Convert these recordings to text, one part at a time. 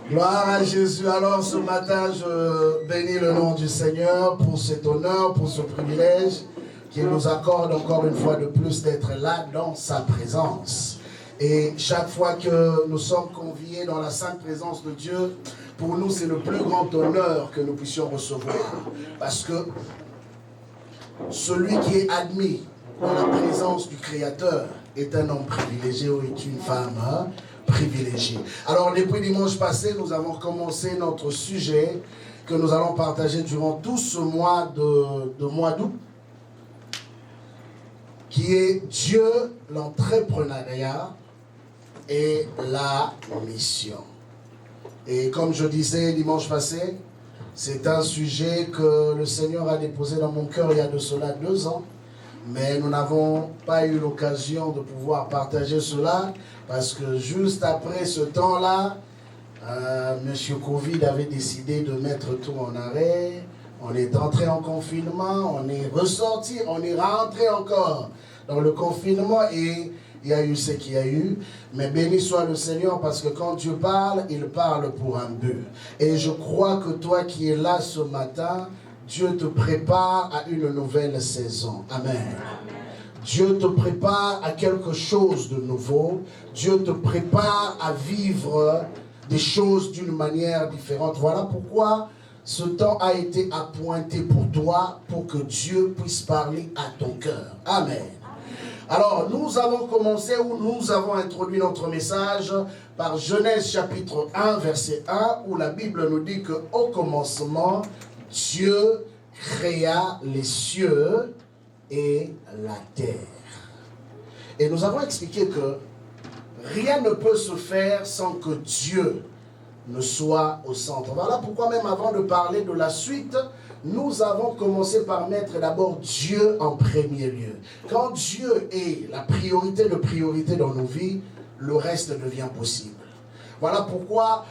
Gloire à Jésus. Alors ce matin, je bénis le nom du Seigneur pour cet honneur, pour ce privilège qu'il nous accorde encore une fois de plus d'être là dans sa présence. Et chaque fois que nous sommes conviés dans la sainte présence de Dieu, pour nous c'est le plus grand honneur que nous puissions recevoir. Parce que celui qui est admis dans la présence du Créateur est un homme privilégié ou est une femme privilégiée. Alors depuis dimanche passé, nous avons commencé notre sujet que nous allons partager durant tout ce mois de mois d'août, qui est Dieu, l'entrepreneuriat et la mission. Et comme je disais dimanche passé, c'est un sujet que le Seigneur a déposé dans mon cœur il y a de cela 2 ans. Mais nous n'avons pas eu l'occasion de pouvoir partager cela parce que juste après ce temps-là, M. Covid avait décidé de mettre tout en arrêt. On est entré en confinement, on est ressorti, on est rentré encore dans le confinement et il y a eu ce qu'il y a eu. Mais béni soit le Seigneur parce que quand Dieu parle, il parle pour un but. Et je crois que toi qui es là ce matin, Dieu te prépare à une nouvelle saison. Amen. Amen. Dieu te prépare à quelque chose de nouveau. Dieu te prépare à vivre des choses d'une manière différente. Voilà pourquoi ce temps a été appointé pour toi, pour que Dieu puisse parler à ton cœur. Amen. Alors, nous avons commencé, ou nous avons introduit notre message par Genèse chapitre 1, verset 1, où la Bible nous dit qu'au commencement, Dieu créa les cieux et la terre. Et nous avons expliqué que rien ne peut se faire sans que Dieu ne soit au centre. Voilà pourquoi même avant de parler de la suite, nous avons commencé par mettre d'abord Dieu en premier lieu. Quand Dieu est la priorité de priorité dans nos vies, le reste devient possible. Voilà pourquoi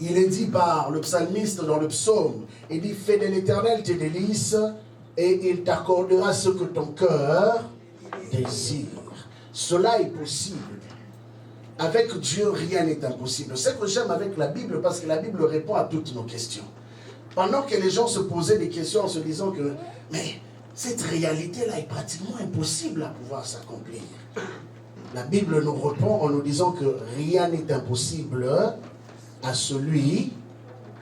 il est dit par le psalmiste dans le psaume, il dit, fais de l'Éternel tes délices et il t'accordera ce que ton cœur désire. Cela est possible. Avec Dieu, rien n'est impossible. C'est ce que j'aime avec la Bible, parce que la Bible répond à toutes nos questions. Pendant que les gens se posaient des questions en se disant que, mais cette réalité-là est pratiquement impossible à pouvoir s'accomplir. La Bible nous répond en nous disant que rien n'est impossible à celui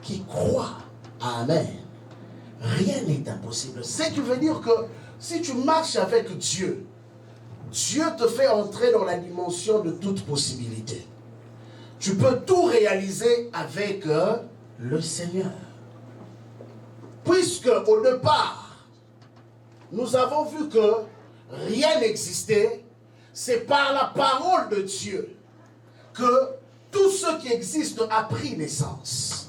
qui croit. Amen. Rien n'est impossible. Ce qui veut dire que si tu marches avec Dieu, Dieu te fait entrer dans la dimension de toute possibilité. Tu peux tout réaliser avec le Seigneur. Puisque au départ, nous avons vu que rien n'existait, c'est par la parole de Dieu que tout ce qui existe a pris naissance.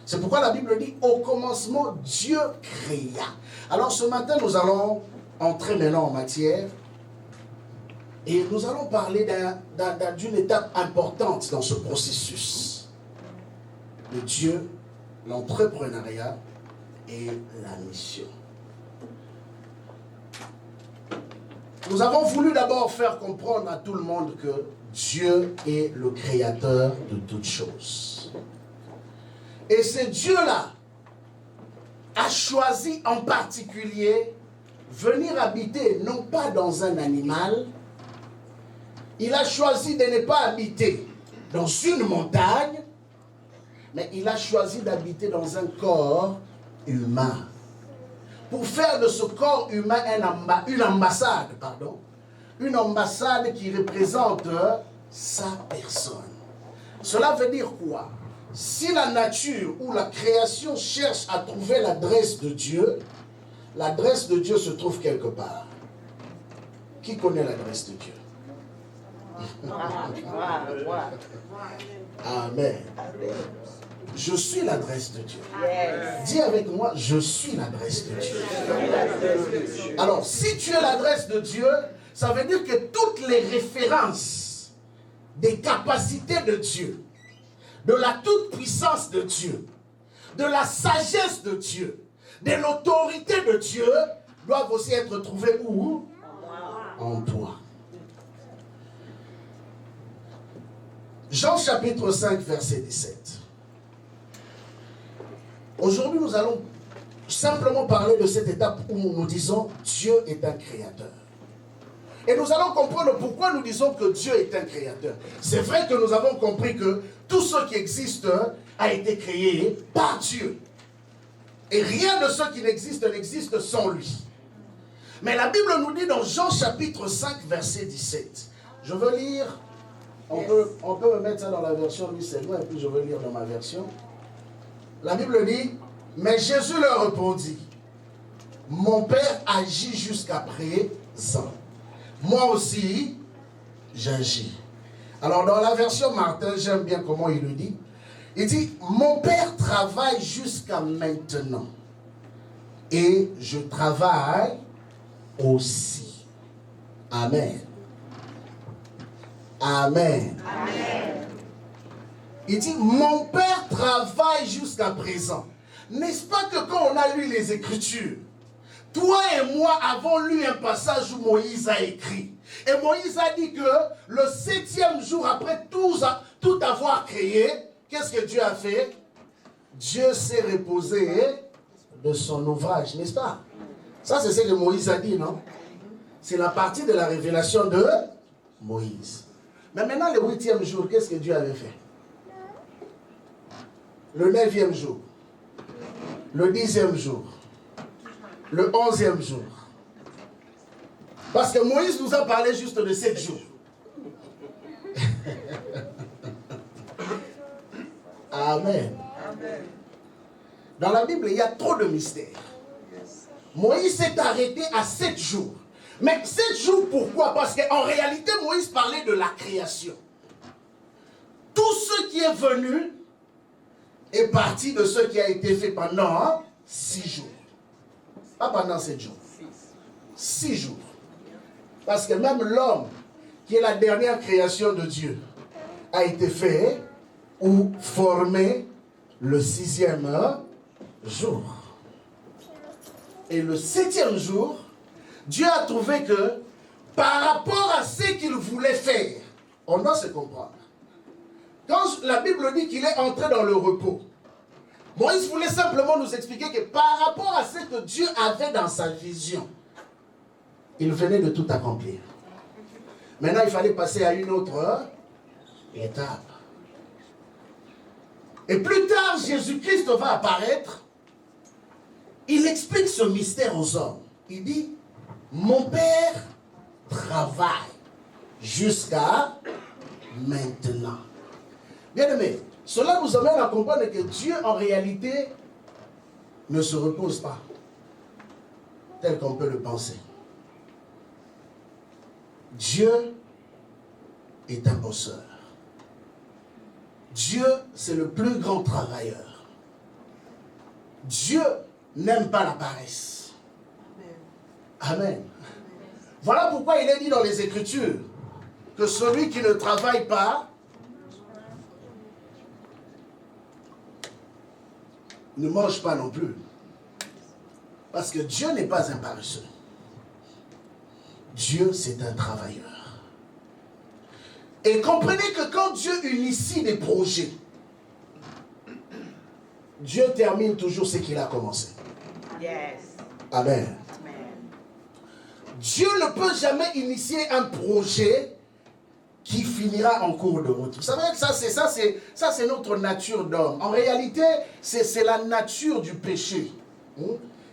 C'est pourquoi la Bible dit, au commencement, Dieu créa. Alors ce matin, nous allons entrer maintenant en matière. Et nous allons parler d'une étape importante dans ce processus. De Dieu, l'entrepreneuriat et la mission. Nous avons voulu d'abord faire comprendre à tout le monde que Dieu est le créateur de toutes choses. Et ce Dieu-là a choisi en particulier venir habiter non pas dans un animal. Il a choisi de ne pas habiter dans une montagne, mais il a choisi d'habiter dans un corps humain. Pour faire de ce corps humain une ambassade, une ambassade qui représente sa personne. Cela veut dire quoi? Si la nature ou la création cherche à trouver l'adresse de Dieu se trouve quelque part. Qui connaît l'adresse de Dieu? Amen. Je suis l'adresse de Dieu. Dis avec moi, je suis l'adresse de Dieu. Alors, si tu es l'adresse de Dieu, ça veut dire que toutes les références des capacités de Dieu, de la toute-puissance de Dieu, de la sagesse de Dieu, de l'autorité de Dieu, doivent aussi être trouvées où? En toi. Jean chapitre 5, verset 17. Aujourd'hui, nous allons simplement parler de cette étape où nous disons Dieu est un créateur. Et nous allons comprendre pourquoi nous disons que Dieu est un créateur. C'est vrai que nous avons compris que tout ce qui existe a été créé par Dieu. Et rien de ce qui n'existe sans lui. Mais la Bible nous dit dans Jean chapitre 5, verset 17. Je veux lire, on peut me mettre ça dans la version Louis Séguin, et puis je veux lire dans ma version. La Bible dit, mais Jésus leur répondit, mon Père agit jusqu'à présent. Moi aussi, j'agis. Alors dans la version Martin, j'aime bien comment il le dit. Il dit, mon Père travaille jusqu'à maintenant. Et je travaille aussi. Amen. Amen. Amen. Il dit, mon Père travaille jusqu'à présent. N'est-ce pas que quand on a lu les Écritures, toi et moi avons lu un passage où Moïse a écrit. Et Moïse a dit que le 7e jour, après tout avoir créé, qu'est-ce que Dieu a fait? Dieu s'est reposé de son ouvrage, n'est-ce pas? Ça, c'est ce que Moïse a dit, non? C'est la partie de la révélation de Moïse. Mais maintenant, le 8e jour, qu'est-ce que Dieu avait fait? Le 9e jour, le 10e jour, le 11e jour. Parce que Moïse nous a parlé juste de 7 jours. Amen. Dans la Bible, il y a trop de mystères. Moïse s'est arrêté à 7 jours. Mais 7 jours, pourquoi? Parce qu'en réalité, Moïse parlait de la création. Tout ce qui est venu est parti de ce qui a été fait pendant 6 jours. Pas pendant 7 jours. 6 jours. Parce que même l'homme, qui est la dernière création de Dieu, a été fait ou formé le 6e jour. Et le 7e jour, Dieu a trouvé que par rapport à ce qu'il voulait faire, on doit se comprendre. Quand la Bible dit qu'il est entré dans le repos, Moïse voulait simplement nous expliquer que par rapport à ce que Dieu avait dans sa vision, il venait de tout accomplir. Maintenant, il fallait passer à une autre étape. Et plus tard, Jésus-Christ va apparaître. Il explique ce mystère aux hommes. Il dit, mon Père travaille jusqu'à maintenant. Bien-aimés, cela nous amène à comprendre que Dieu, en réalité, ne se repose pas, tel qu'on peut le penser. Dieu est un bosseur. Dieu, c'est le plus grand travailleur. Dieu n'aime pas la paresse. Amen. Voilà pourquoi il est dit dans les Écritures que celui qui ne travaille pas ne mange pas non plus. Parce que Dieu n'est pas un paresseux. Dieu, c'est un travailleur. Et comprenez que quand Dieu initie des projets, Dieu termine toujours ce qu'il a commencé. Yes. Amen. Dieu ne peut jamais initier un projet qui finira en cours de route. Vous savez, ça c'est notre nature d'homme. En réalité, c'est la nature du péché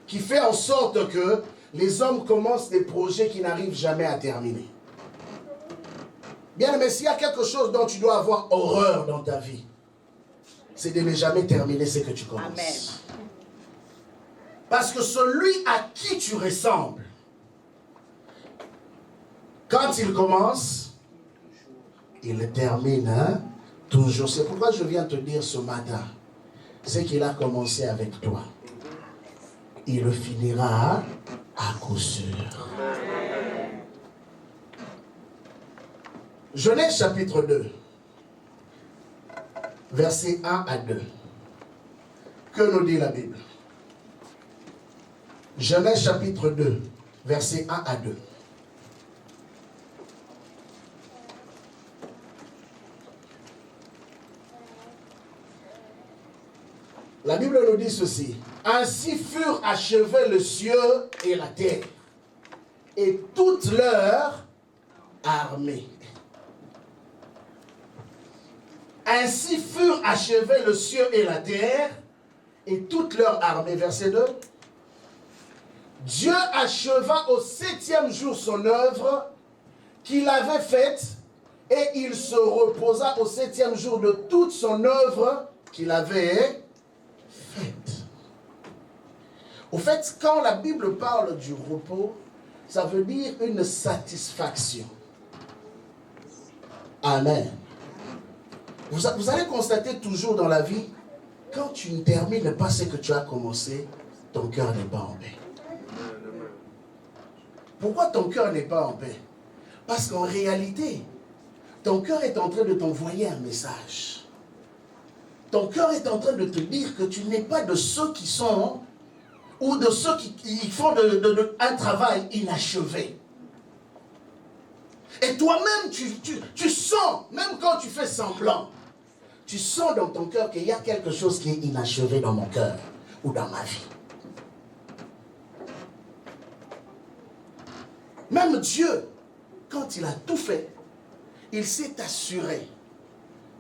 qui fait en sorte que les hommes commencent des projets qui n'arrivent jamais à terminer. Bien, mais s'il y a quelque chose dont tu dois avoir horreur dans ta vie, c'est de ne jamais terminer ce que tu commences. Amen. Parce que celui à qui tu ressembles, quand il commence, il le termine toujours. C'est pourquoi je viens te dire ce matin, c'est qu'il a commencé avec toi. Il le finira à coup sûr. Genèse chapitre 2, versets 1 à 2. Que nous dit la Bible? Genèse chapitre 2, versets 1 à 2. La Bible nous dit ceci. Ainsi furent achevés le ciel et la terre, et toute leur armée. Ainsi furent achevés le ciel et la terre, et toute leur armée. Verset 2. Dieu acheva au 7e jour son œuvre qu'il avait faite, et il se reposa au 7e jour de toute son œuvre qu'il avait faite. Au fait, quand la Bible parle du repos, ça veut dire une satisfaction. Amen. Vous allez constater toujours dans la vie, quand tu ne termines pas ce que tu as commencé, ton cœur n'est pas en paix. Pourquoi ton cœur n'est pas en paix? Parce qu'en réalité, ton cœur est en train de t'envoyer un message. Ton cœur est en train de te dire que tu n'es pas de ceux qui sont, ou de ceux qui font un travail inachevé. Et toi-même, tu sens, même quand tu fais semblant, tu sens dans ton cœur qu'il y a quelque chose qui est inachevé dans mon cœur ou dans ma vie. Même Dieu, quand il a tout fait, il s'est assuré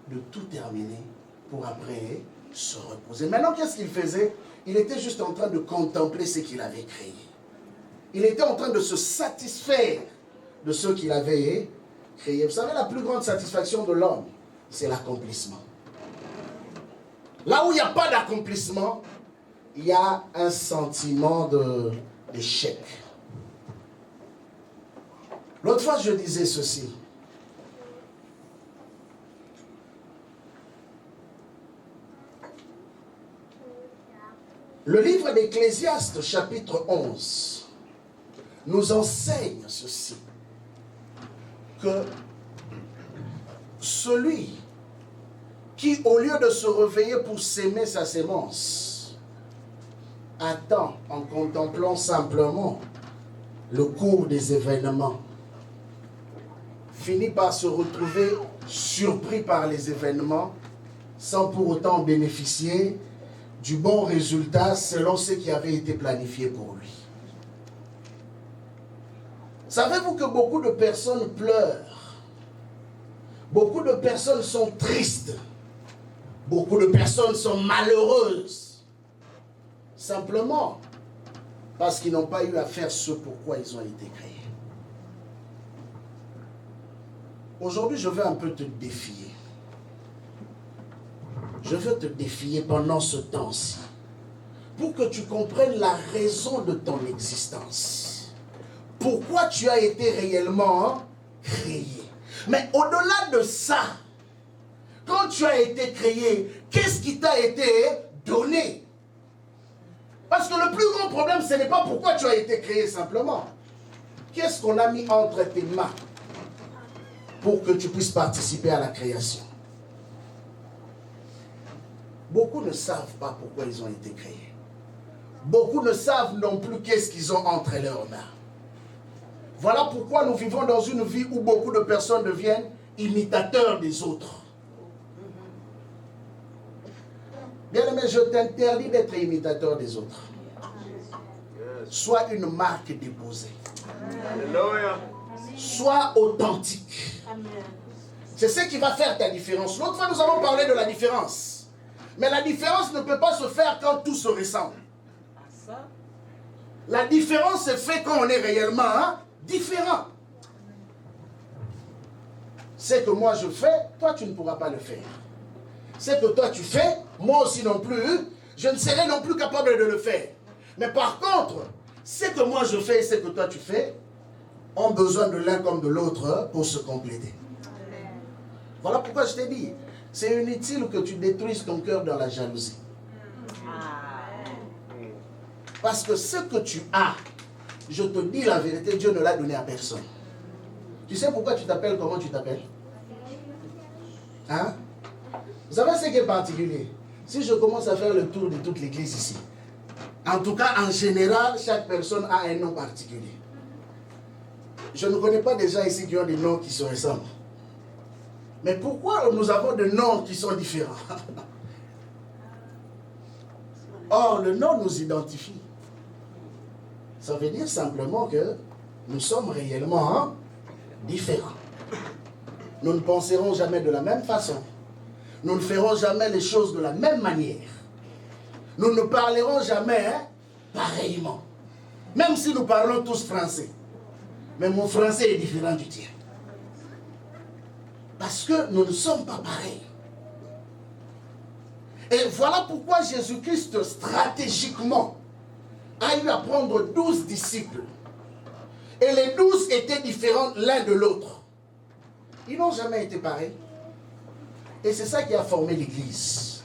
de tout terminer pour après se reposer. Maintenant, qu'est-ce qu'il faisait? Il était juste en train de contempler ce qu'il avait créé. Il était en train de se satisfaire de ce qu'il avait créé. Vous savez, la plus grande satisfaction de l'homme, c'est l'accomplissement. Là où il n'y a pas d'accomplissement, il y a un sentiment d'échec. L'autre fois, je disais ceci. Le livre d'Ecclésiaste, chapitre 11, nous enseigne ceci. Que celui qui, au lieu de se réveiller pour s'aimer sa sémence, attend en contemplant simplement le cours des événements, finit par se retrouver surpris par les événements, sans pour autant bénéficier du bon résultat selon ce qui avait été planifié pour lui. Savez-vous que beaucoup de personnes pleurent? Beaucoup de personnes sont tristes. Beaucoup de personnes sont malheureuses. Simplement parce qu'ils n'ont pas eu à faire ce pourquoi ils ont été créés. Aujourd'hui, je veux un peu te défier. Je veux te défier pendant ce temps-ci, pour que tu comprennes la raison de ton existence. Pourquoi tu as été réellement créé. Mais au-delà de ça, quand tu as été créé, qu'est-ce qui t'a été donné? Parce que le plus grand problème, ce n'est pas pourquoi tu as été créé simplement. Qu'est-ce qu'on a mis entre tes mains pour que tu puisses participer à la création? Beaucoup ne savent pas pourquoi ils ont été créés. Beaucoup ne savent non plus qu'est-ce qu'ils ont entre leurs mains. Voilà pourquoi nous vivons dans une vie où beaucoup de personnes deviennent imitateurs des autres. Bien-aimé, je t'interdis d'être imitateur des autres. Sois une marque déposée. Sois authentique. C'est ce qui va faire ta différence. L'autre fois, nous avons parlé de la différence. Mais la différence ne peut pas se faire quand tout se ressemble. La différence se fait quand on est réellement différent. Ce que moi je fais, toi tu ne pourras pas le faire. Ce que toi tu fais, moi aussi non plus, je ne serai non plus capable de le faire. Mais par contre, ce que moi je fais et ce que toi tu fais, ont besoin de l'un comme de l'autre pour se compléter. Voilà pourquoi je t'ai dit, c'est inutile que tu détruises ton cœur dans la jalousie. Parce que ce que tu as, je te dis la vérité, Dieu ne l'a donné à personne. Tu sais pourquoi tu t'appelles comment tu t'appelles? Hein? Vous savez ce qui est particulier? Si je commence à faire le tour de toute l'église ici, en tout cas, en général, chaque personne a un nom particulier. Je ne connais pas des gens ici qui ont des noms qui se ressemblent. Mais pourquoi nous avons des noms qui sont différents? Or, le nom nous identifie. Ça veut dire simplement que nous sommes réellement différents. Nous ne penserons jamais de la même façon. Nous ne ferons jamais les choses de la même manière. Nous ne parlerons jamais pareillement. Même si nous parlons tous français. Mais mon français est différent du tien. Parce que nous ne sommes pas pareils. Et voilà pourquoi Jésus-Christ, stratégiquement, a eu à prendre 12 disciples. Et les 12 étaient différents l'un de l'autre. Ils n'ont jamais été pareils. Et c'est ça qui a formé l'Église.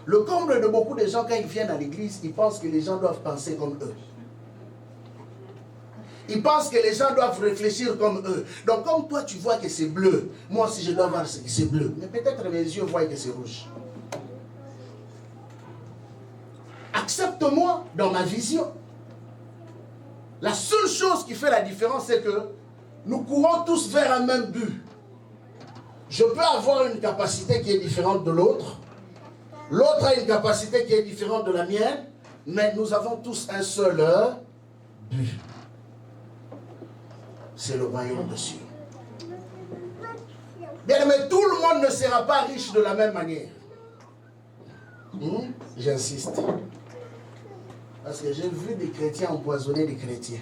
Le comble de beaucoup de gens, quand ils viennent à l'Église, ils pensent que les gens doivent penser comme eux. Ils pensent que les gens doivent réfléchir comme eux. Donc comme toi, tu vois que c'est bleu, moi aussi je dois voir que c'est bleu. Mais peut-être mes yeux voient que c'est rouge. Accepte-moi dans ma vision. La seule chose qui fait la différence, c'est que nous courons tous vers un même but. Je peux avoir une capacité qui est différente de l'autre. L'autre a une capacité qui est différente de la mienne. Mais nous avons tous un seul but. C'est le royaume de Dieu. Bien, mais tout le monde ne sera pas riche de la même manière. J'insiste. Parce que j'ai vu des chrétiens empoisonner des chrétiens.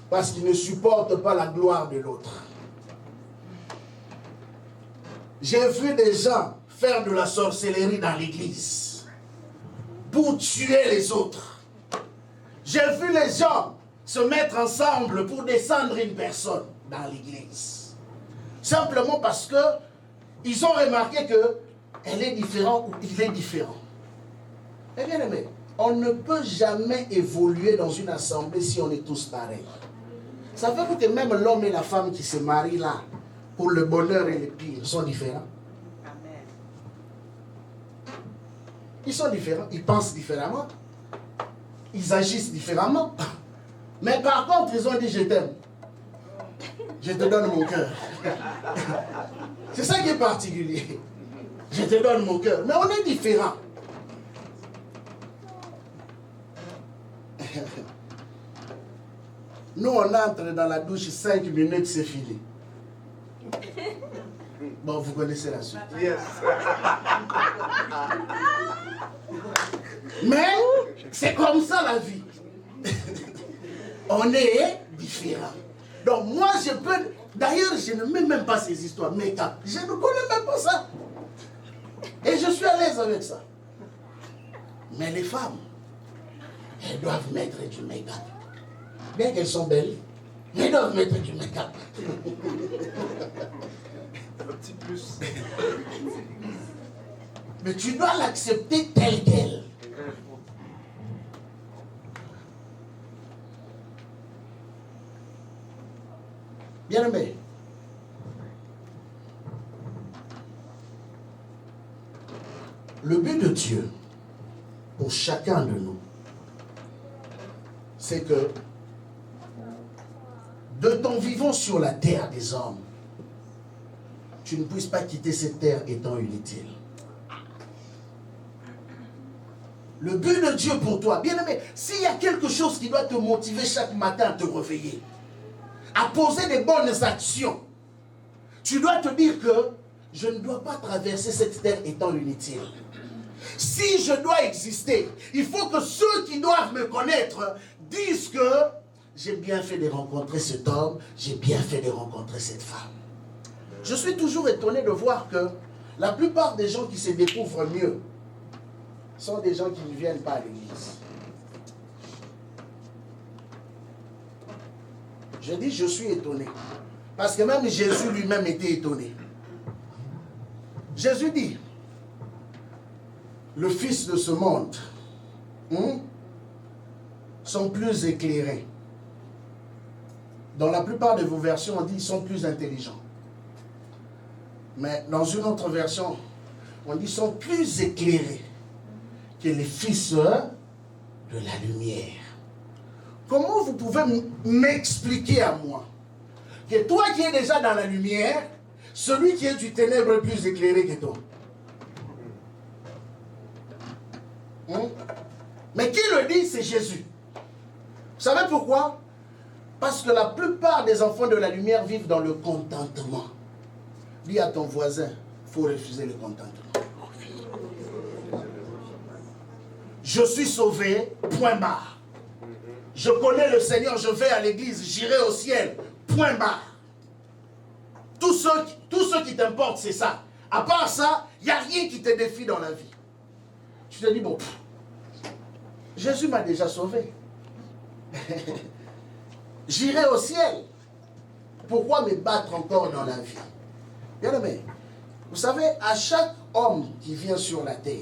Parce qu'ils ne supportent pas la gloire de l'autre. J'ai vu des gens faire de la sorcellerie dans l'église pour tuer les autres. J'ai vu les gens se mettre ensemble pour descendre une personne dans l'église. Simplement parce que ils ont remarqué que elle est différente ou il est différent. Eh bien aimé, on ne peut jamais évoluer dans une assemblée si on est tous pareils. Savez-vous que même l'homme et la femme qui se marient là, pour le bonheur et le pire, sont différents? Amen. Ils sont différents, ils pensent différemment, ils agissent différemment. Mais par contre, ils ont dit je t'aime. Je te donne mon cœur. C'est ça qui est particulier. Je te donne mon cœur. Mais on est différents. Nous, on entre dans la douche 5 minutes, c'est fini. Bon, vous connaissez la suite. Yes. Mais c'est comme ça la vie. On est différents. Donc moi, je peux... D'ailleurs, je ne mets même pas ces histoires. Make-up. Je ne connais même pas ça. Et je suis à l'aise avec ça. Mais les femmes, elles doivent mettre du make-up. Bien qu'elles sont belles, mais elles doivent mettre du make-up. Un petit plus. Mais tu dois l'accepter telle qu'elle. Bien aimé. Le but de Dieu, pour chacun de nous, c'est que de ton vivant sur la terre des hommes, tu ne puisses pas quitter cette terre étant inutile. Le but de Dieu pour toi, bien aimé, s'il y a quelque chose qui doit te motiver chaque matin à te réveiller, à poser des bonnes actions, tu dois te dire que je ne dois pas traverser cette terre étant inutile. Si je dois exister, il faut que ceux qui doivent me connaître disent que j'ai bien fait de rencontrer cet homme, j'ai bien fait de rencontrer cette femme. Je suis toujours étonné de voir que la plupart des gens qui se découvrent mieux sont des gens qui ne viennent pas à l'église. Je dis, je suis étonné. Parce que même Jésus lui-même était étonné. Jésus dit, le fils de ce monde sont plus éclairés. Dans la plupart de vos versions, on dit ils sont plus intelligents. Mais dans une autre version, on dit ils sont plus éclairés que les fils de la lumière. Comment vous pouvez m'expliquer à moi que toi qui es déjà dans la lumière, celui qui est du ténèbre est plus éclairé que toi? Mais qui le dit? C'est Jésus. Vous savez pourquoi? Parce que la plupart des enfants de la lumière vivent dans le contentement. Dis à ton voisin, il faut refuser le contentement. Je suis sauvé, point barre. Je connais le Seigneur, je vais à l'église, j'irai au ciel, point barre. Tout ce qui t'importe, c'est ça. À part ça, il n'y a rien qui te défie dans la vie. Tu te dis, bon, Jésus m'a déjà sauvé. J'irai au ciel. Pourquoi me battre encore dans la vie? Bien aimé, vous savez, à chaque homme qui vient sur la terre,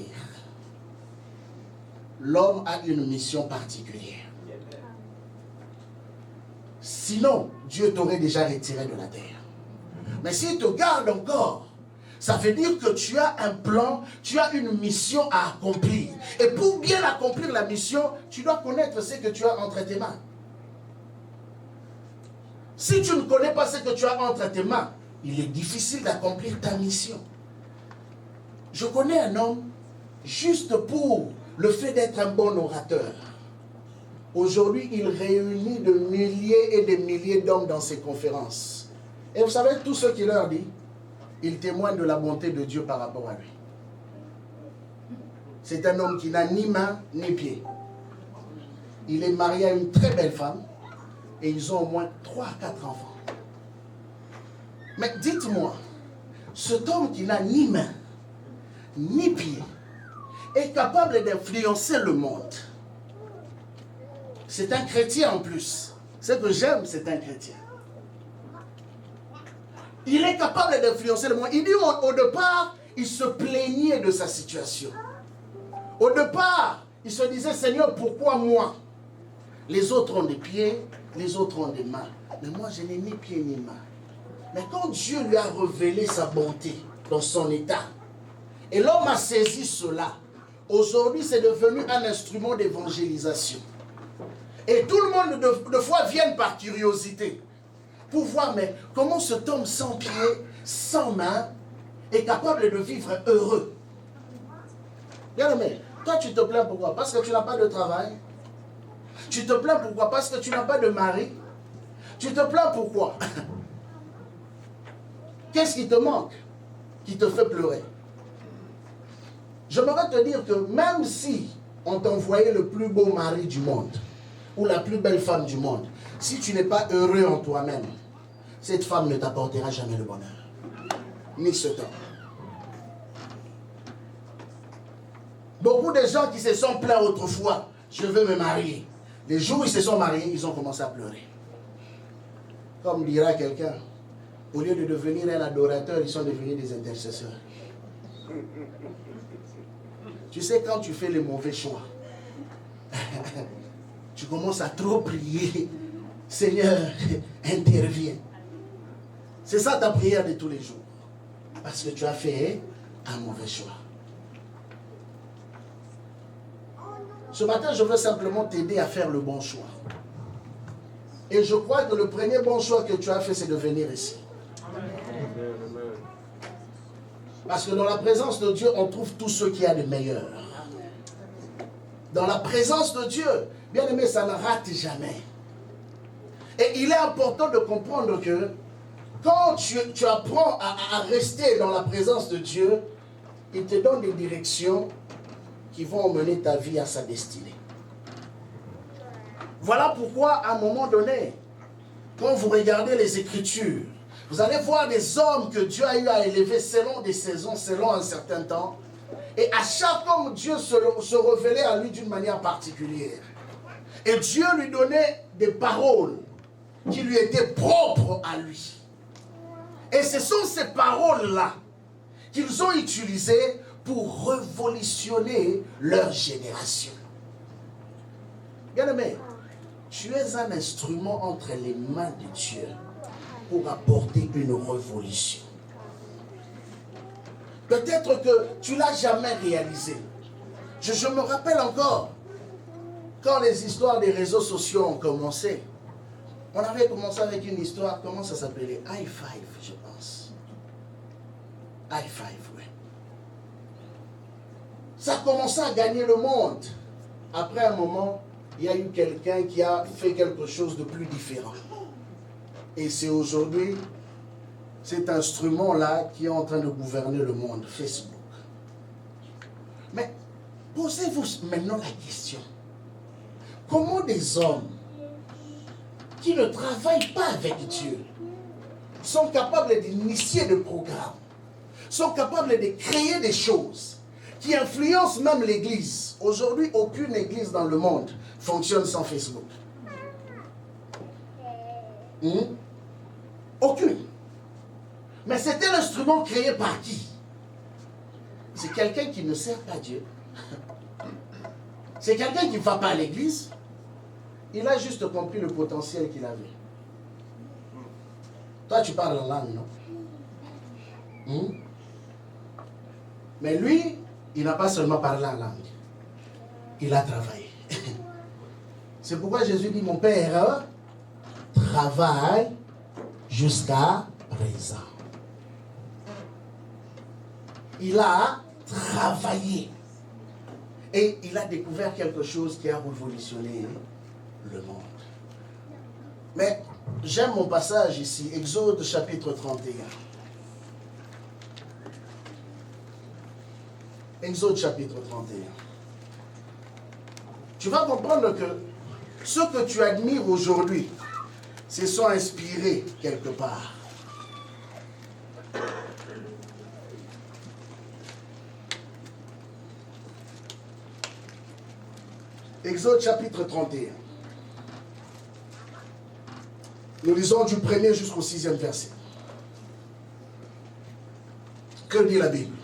l'homme a une mission particulière. Sinon, Dieu t'aurait déjà retiré de la terre. Mais s'il te garde encore, ça veut dire que tu as un plan, tu as une mission à accomplir. Et pour bien accomplir la mission, tu dois connaître ce que tu as entre tes mains. Si tu ne connais pas ce que tu as entre tes mains, il est difficile d'accomplir ta mission. Je connais un homme, juste pour le fait d'être un bon orateur. Aujourd'hui, il réunit de milliers et des milliers d'hommes dans ses conférences. Et vous savez, tout ce qu'il leur dit, il témoigne de la bonté de Dieu par rapport à lui. C'est un homme qui n'a ni main ni pied. Il est marié à une très belle femme et ils ont au moins 3 à 4 enfants. Mais dites-moi, cet homme qui n'a ni main ni pied est capable d'influencer le monde. C'est un chrétien en plus. Ce que j'aime, c'est un chrétien. Il est capable d'influencer le monde. Il dit au départ, il se plaignait de sa situation. Au départ, il se disait, Seigneur, pourquoi moi? Les autres ont des pieds, les autres ont des mains. Mais moi, je n'ai ni pieds ni mains. Mais quand Dieu lui a révélé sa bonté dans son état, et l'homme a saisi cela, aujourd'hui, c'est devenu un instrument d'évangélisation. Et tout le monde, de fois, vient par curiosité pour voir, mais comment cet homme sans pied, sans main, est capable de vivre heureux. Bien aimé, toi tu te plains pourquoi? Parce que tu n'as pas de travail. Tu te plains pourquoi? Parce que tu n'as pas de mari. Tu te plains pourquoi? Qu'est-ce qui te manque, qui te fait pleurer? J'aimerais te dire que même si on t'envoyait le plus beau mari du monde, ou la plus belle femme du monde, si tu n'es pas heureux en toi-même, cette femme ne t'apportera jamais le bonheur, ni ce temps. Beaucoup de gens qui se sont plaints autrefois, je veux me marier. Les jours où ils se sont mariés, ils ont commencé à pleurer. Comme dira quelqu'un, au lieu de devenir un adorateur, ils sont devenus des intercesseurs. Tu sais, quand tu fais les mauvais choix, tu commences à trop prier. Seigneur, interviens. C'est ça ta prière de tous les jours. Parce que tu as fait un mauvais choix. Ce matin, je veux simplement t'aider à faire le bon choix. Et je crois que le premier bon choix que tu as fait, c'est de venir ici. Parce que dans la présence de Dieu, on trouve tout ce qu'il y a de meilleur. Dans la présence de Dieu, bien aimé, ça ne rate jamais. Et il est important de comprendre que quand tu apprends à rester dans la présence de Dieu, il te donne des directions qui vont mener ta vie à sa destinée. Voilà pourquoi, à un moment donné, quand vous regardez les Écritures, vous allez voir des hommes que Dieu a eu à élever selon des saisons, selon un certain temps. Et à chaque homme, Dieu se révélait à lui d'une manière particulière. Et Dieu lui donnait des paroles qui lui étaient propres à lui. Et ce sont ces paroles-là qu'ils ont utilisées pour révolutionner leur génération. Bien aimé, tu es un instrument entre les mains de Dieu pour apporter une révolution. Peut-être que tu ne l'as jamais réalisé. Je me rappelle encore, quand les histoires des réseaux sociaux ont commencé, on avait commencé avec une histoire, comment ça s'appelait? High Five, je pense. High Five, oui. Ça a commencé à gagner le monde. Après un moment, il y a eu quelqu'un qui a fait quelque chose de plus différent. Et c'est aujourd'hui cet instrument-là qui est en train de gouverner le monde, Facebook. Mais posez-vous maintenant la question. Comment des hommes qui ne travaillent pas avec Dieu sont capables d'initier des programmes, sont capables de créer des choses qui influencent même l'Église? Aujourd'hui, aucune Église dans le monde fonctionne sans Facebook. Aucune. Mais c'est un instrument créé par qui? C'est quelqu'un qui ne sert pas Dieu. C'est quelqu'un qui ne va pas à l'église. Il a juste compris le potentiel qu'il avait. Toi, tu parles en langue, non? Mais lui, il n'a pas seulement parlé en langue. Il a travaillé. C'est pourquoi Jésus dit, mon Père travaille jusqu'à présent. Il a travaillé. Et il a découvert quelque chose qui a révolutionné le monde. Mais j'aime mon passage ici, Exode chapitre 31. Exode chapitre 31. Tu vas comprendre que ce que tu admires aujourd'hui, se sont inspirés quelque part. Exode chapitre 31. Nous lisons du 1er jusqu'au 6e verset. Que dit la Bible?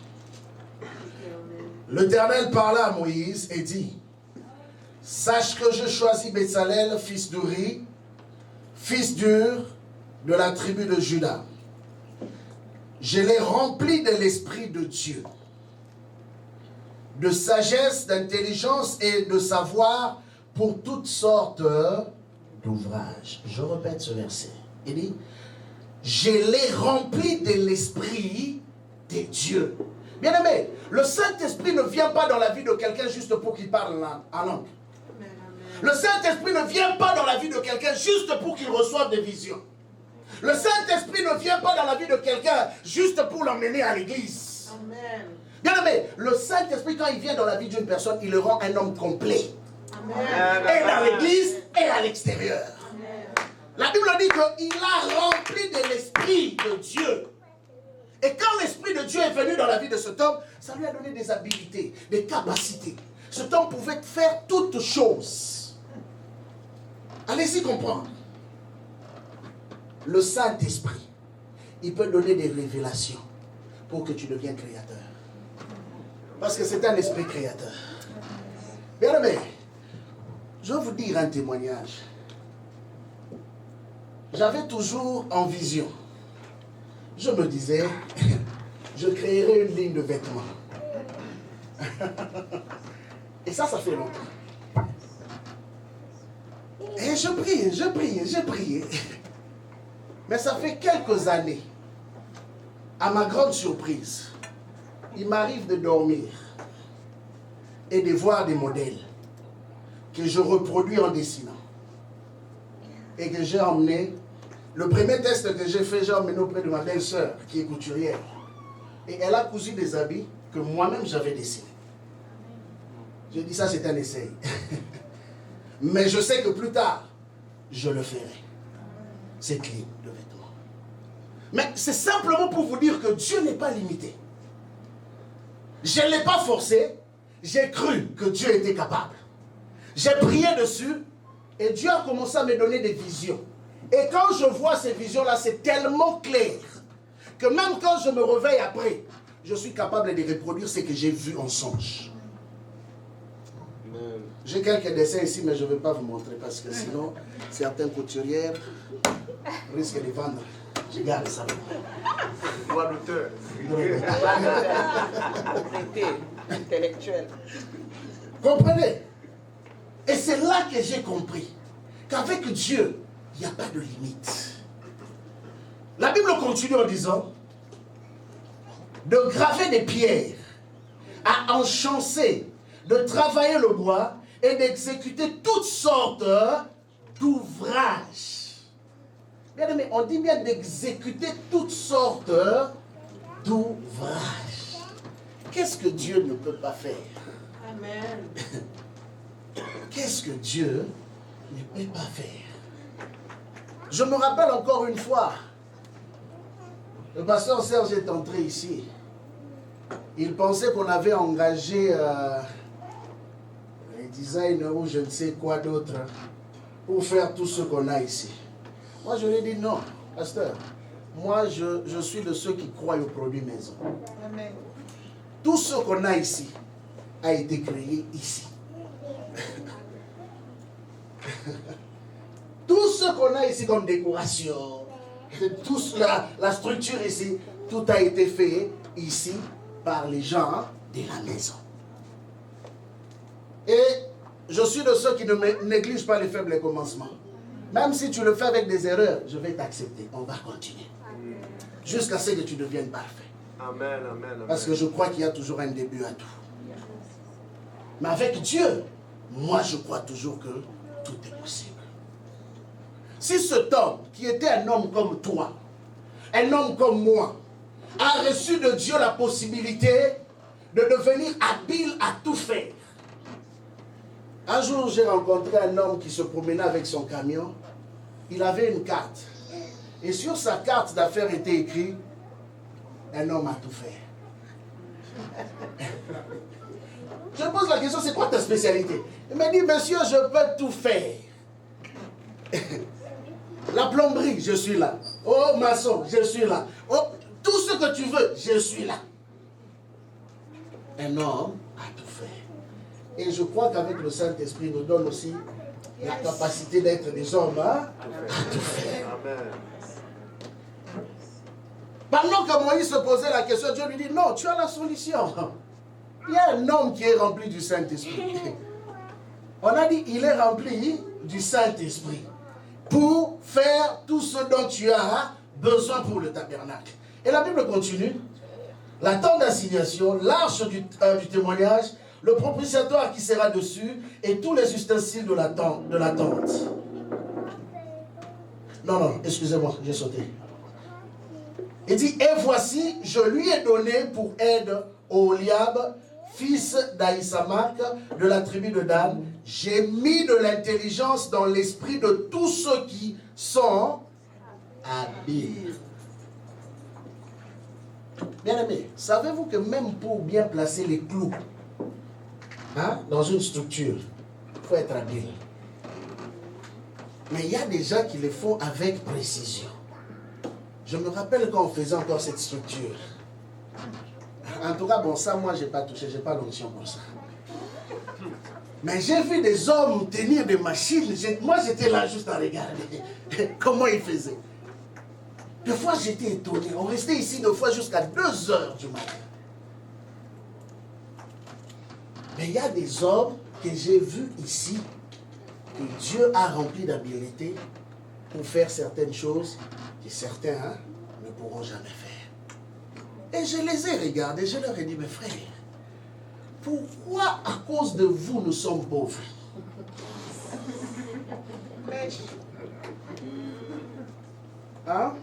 L'Éternel parla à Moïse et dit, sache que je choisis Betsalel, fils d'Uri, fils d'Ur, de la tribu de Juda. Je l'ai rempli de l'Esprit de Dieu, de sagesse, d'intelligence et de savoir pour toutes sortes d'ouvrages. Je répète ce verset. Il dit, je l'ai rempli de l'Esprit de Dieu. Bien aimé, le Saint-Esprit ne vient pas dans la vie de quelqu'un juste pour qu'il parle en langue. Le Saint-Esprit ne vient pas dans la vie de quelqu'un juste pour qu'il reçoive des visions. Le Saint-Esprit ne vient pas dans la vie de quelqu'un juste pour l'emmener à l'église. Amen. Bien aimé, le Saint-Esprit, quand il vient dans la vie d'une personne, il le rend un homme complet. Amen. Et dans l'église et à l'extérieur. La Bible dit qu'il a rempli de l'Esprit de Dieu. Et quand l'Esprit de Dieu est venu dans la vie de cet homme, ça lui a donné des habilités, des capacités. Cet homme pouvait faire toutes choses. Allez-y comprendre. Le Saint-Esprit, il peut donner des révélations pour que tu deviennes créateur. Parce que c'est un esprit créateur. Bien aimé, je vais vous dire un témoignage. J'avais toujours en vision. Je me disais, je créerai une ligne de vêtements. Et ça fait longtemps. Et je priais. Mais ça fait quelques années, à ma grande surprise, il m'arrive de dormir et de voir des modèles que je reproduis en dessinant. Et que j'ai emmené, le premier test que j'ai fait, j'ai emmené auprès de ma belle-sœur qui est couturière. Et elle a cousu des habits que moi-même j'avais dessinés. J'ai dit ça c'est un essai. Mais je sais que plus tard, je le ferai. Cette ligne de vêtements. Mais c'est simplement pour vous dire que Dieu n'est pas limité. Je ne l'ai pas forcé, j'ai cru que Dieu était capable. J'ai prié dessus et Dieu a commencé à me donner des visions. Et quand je vois ces visions-là, c'est tellement clair que même quand je me réveille après, je suis capable de reproduire ce que j'ai vu en songe. J'ai quelques dessins ici, mais je ne vais pas vous montrer parce que sinon, certaines couturières risquent de vendre. Je garde ça. Droit d'auteur. Intellectuel. Comprenez? Et c'est là que j'ai compris qu'avec Dieu, il n'y a pas de limite. La Bible continue en disant de graver des pierres, à enchancer, de travailler le bois et d'exécuter toutes sortes d'ouvrages. Bien aimé, on dit bien d'exécuter toutes sortes d'ouvrages. Qu'est-ce que Dieu ne peut pas faire? Amen. Qu'est-ce que Dieu ne peut pas faire? Je me rappelle encore une fois, le pasteur Serge est entré ici. Il pensait qu'on avait engagé les designers ou je ne sais quoi d'autre pour faire tout ce qu'on a ici. Moi, je lui ai dit non, pasteur. Moi, je suis de ceux qui croient aux produits maison. Amen. Tout ce qu'on a ici a été créé ici. Tout ce qu'on a ici comme décoration, la structure ici, tout a été fait ici par les gens de la maison. Et je suis de ceux qui ne négligent pas les faibles commencements. Même si tu le fais avec des erreurs, je vais t'accepter. On va continuer. Jusqu'à ce que tu deviennes parfait. Amen, amen, amen. Parce que je crois qu'il y a toujours un début à tout. Mais avec Dieu, moi je crois toujours que tout est possible. Si cet homme, qui était un homme comme toi, un homme comme moi, a reçu de Dieu la possibilité de devenir habile à tout faire. Un jour, j'ai rencontré un homme qui se promenait avec son camion. Il avait une carte. Et sur sa carte d'affaires était écrit « Un homme à tout faire ». Je pose la question, c'est quoi ta spécialité? Il m'a dit, monsieur, je peux tout faire. La plomberie, je suis là. Oh, maçon, je suis là. Oh, tout ce que tu veux, je suis là. Un homme a tout faire. Et je crois qu'avec le Saint-Esprit nous donne aussi la capacité d'être des hommes à tout faire. Amen. Pendant que Moïse se posait la question, Dieu lui dit, non, tu as la solution. Il y a un homme qui est rempli du Saint-Esprit. On a dit, il est rempli du Saint-Esprit pour faire tout ce dont tu as besoin pour le tabernacle. Et la Bible continue. La tente d'assignation, l'arche du témoignage, le propitiatoire qui sera dessus et tous les ustensiles de la tente. Non, excusez-moi, j'ai sauté. Il dit, et voici, je lui ai donné pour aide Oholiab, fils d'Aïsamak, de la tribu de Dan. J'ai mis de l'intelligence dans l'esprit de tous ceux qui sont habiles. Bien aimé, savez-vous que même pour bien placer les clous dans une structure, il faut être habile. Mais il y a des gens qui le font avec précision. Je me rappelle quand on faisait encore cette structure. En tout cas, bon, ça, moi, je n'ai pas touché, je n'ai pas l'onction pour ça. Mais j'ai vu des hommes tenir des machines. Moi, j'étais là juste à regarder comment ils faisaient. Des fois, j'étais étonné. On restait ici des fois jusqu'à 2 heures du matin. Mais il y a des hommes que j'ai vus ici, que Dieu a rempli d'habileté pour faire certaines choses que certains ne pourront jamais faire. Et je les ai regardés, je leur ai dit, mes frères, pourquoi à cause de vous nous sommes pauvres? Hein?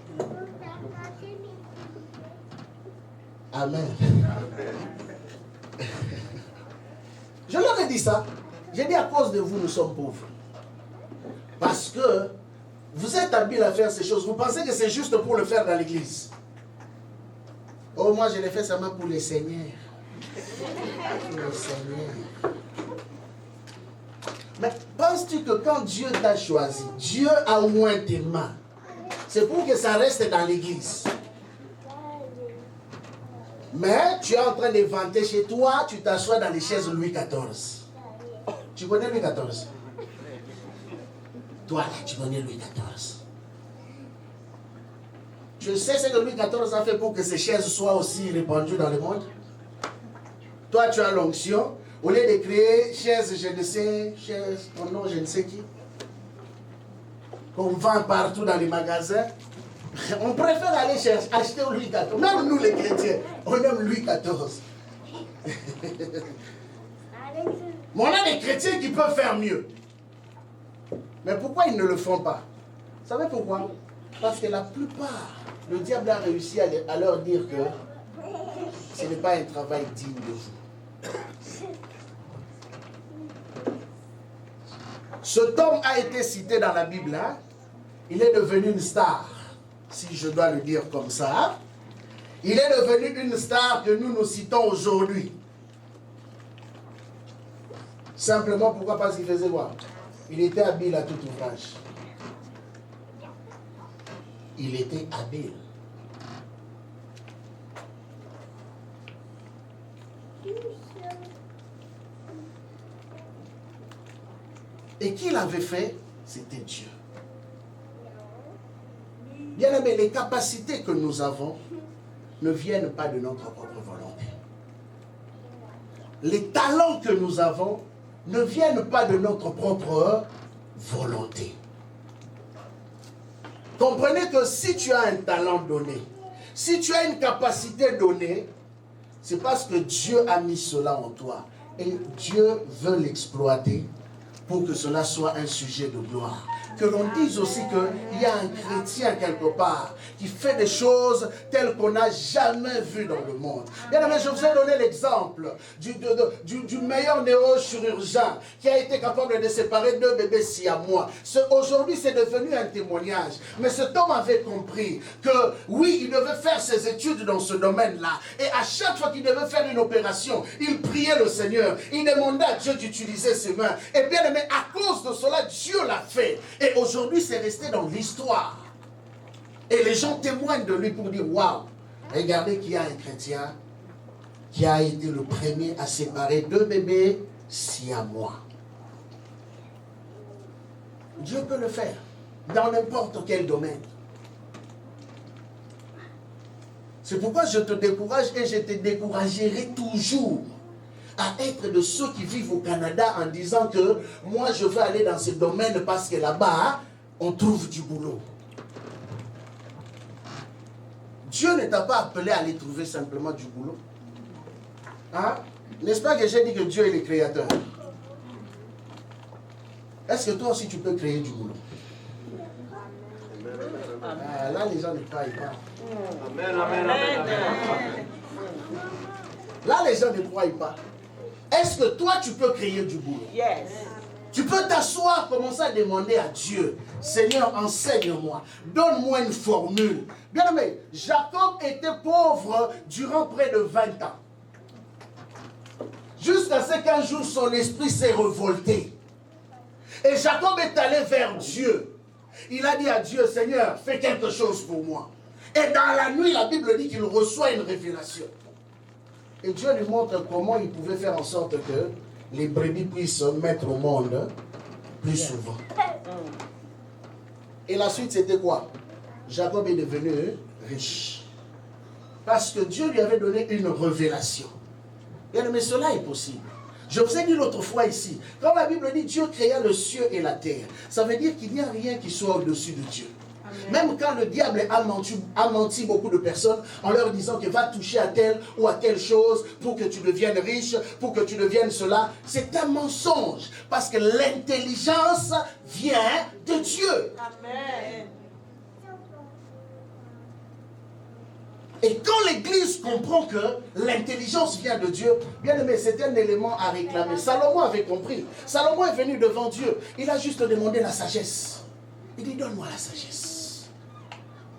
Amen. Je leur ai dit ça. J'ai dit à cause de vous nous sommes pauvres. Parce que vous êtes habiles à faire ces choses. Vous pensez que c'est juste pour le faire dans l'église. Oh, moi je l'ai fait seulement pour les seigneurs. Pour les seigneurs. Mais penses-tu que quand Dieu t'a choisi, Dieu a oint tes mains, c'est pour que ça reste dans l'église? Mais tu es en train de vanter chez toi, tu t'assois dans les chaises Louis XIV. Tu connais Louis XIV? Toi là, tu connais Louis XIV. Je sais ce que Louis XIV a fait pour que ces chaises soient aussi répandues dans le monde. Toi, tu as l'onction. Au lieu de créer chaises, je ne sais, chaises, ton nom, je ne sais qui, qu'on vend partout dans les magasins, on préfère aller acheter au Louis XIV. Même nous les chrétiens, on aime Louis XIV. Mais on a des chrétiens qui peuvent faire mieux. Mais pourquoi ils ne le font pas? Vous savez pourquoi? Parce que la plupart, le diable a réussi à leur dire que ce n'est pas un travail digne de vous. Cet homme a été cité dans la Bible. Hein? Il est devenu une star, si je dois le dire comme ça. Il est devenu une star que nous citons aujourd'hui. Simplement, pourquoi? Parce qu'il faisait quoi? Il était habile à tout ouvrage. Il était habile. Et qui l'avait fait? C'était Dieu. Bien aimé, les capacités que nous avons ne viennent pas de notre propre volonté. Les talents que nous avons ne viennent pas de notre propre volonté. Comprenez que si tu as un talent donné, si tu as une capacité donnée, c'est parce que Dieu a mis cela en toi. Et Dieu veut l'exploiter pour que cela soit un sujet de gloire. Que l'on dise aussi qu'il y a un chrétien quelque part qui fait des choses telles qu'on n'a jamais vues dans le monde. Bien aimé, je vous ai donné l'exemple du meilleur neurochirurgien qui a été capable de séparer 2 bébés siamois. Aujourd'hui, c'est devenu un témoignage. Mais cet homme avait compris que oui, il devait faire ses études dans ce domaine-là. Et à chaque fois qu'il devait faire une opération, il priait le Seigneur. Il demandait à Dieu d'utiliser ses mains. Et bien aimé, à cause de cela, Dieu l'a fait. Et aujourd'hui, c'est resté dans l'histoire. Et les gens témoignent de lui pour dire, waouh, regardez qu'il y a un chrétien qui a été le premier à séparer 2 bébés siamois. Dieu peut le faire dans n'importe quel domaine. C'est pourquoi je te décourage et je te découragerai toujours à être de ceux qui vivent au Canada en disant que moi je veux aller dans ce domaine parce que là-bas on trouve du boulot. Dieu ne t'a pas appelé à aller trouver simplement du boulot. Hein? N'est-ce pas que j'ai dit que Dieu est le créateur? Est-ce que toi aussi tu peux créer du boulot? Là les gens ne croient pas. Amen, amen, amen, amen. Là les gens ne croient pas. Est-ce que toi, tu peux créer du boulot? Yes. Tu peux t'asseoir, commencer à demander à Dieu, Seigneur, enseigne-moi, donne-moi une formule. Bien aimé, Jacob était pauvre durant près de 20 ans. Jusqu'à ce qu'un jour, son esprit s'est révolté. Et Jacob est allé vers Dieu. Il a dit à Dieu, Seigneur, fais quelque chose pour moi. Et dans la nuit, la Bible dit qu'il reçoit une révélation. Et Dieu lui montre comment il pouvait faire en sorte que les brebis puissent se mettre au monde plus souvent. Et la suite, c'était quoi? Jacob est devenu riche. Parce que Dieu lui avait donné une révélation. Mais cela est possible. Je vous ai dit l'autre fois ici, quand la Bible dit Dieu créa le ciel et la terre, ça veut dire qu'il n'y a rien qui soit au-dessus de Dieu. Même quand le diable a menti beaucoup de personnes en leur disant qu'il va toucher à telle ou à telle chose pour que tu deviennes riche, pour que tu deviennes cela, c'est un mensonge. Parce que l'intelligence vient de Dieu. Amen. Et quand l'Église comprend que l'intelligence vient de Dieu, bien aimé, c'est un élément à réclamer. Salomon avait compris. Salomon est venu devant Dieu. Il a juste demandé la sagesse. Il dit, donne-moi la sagesse.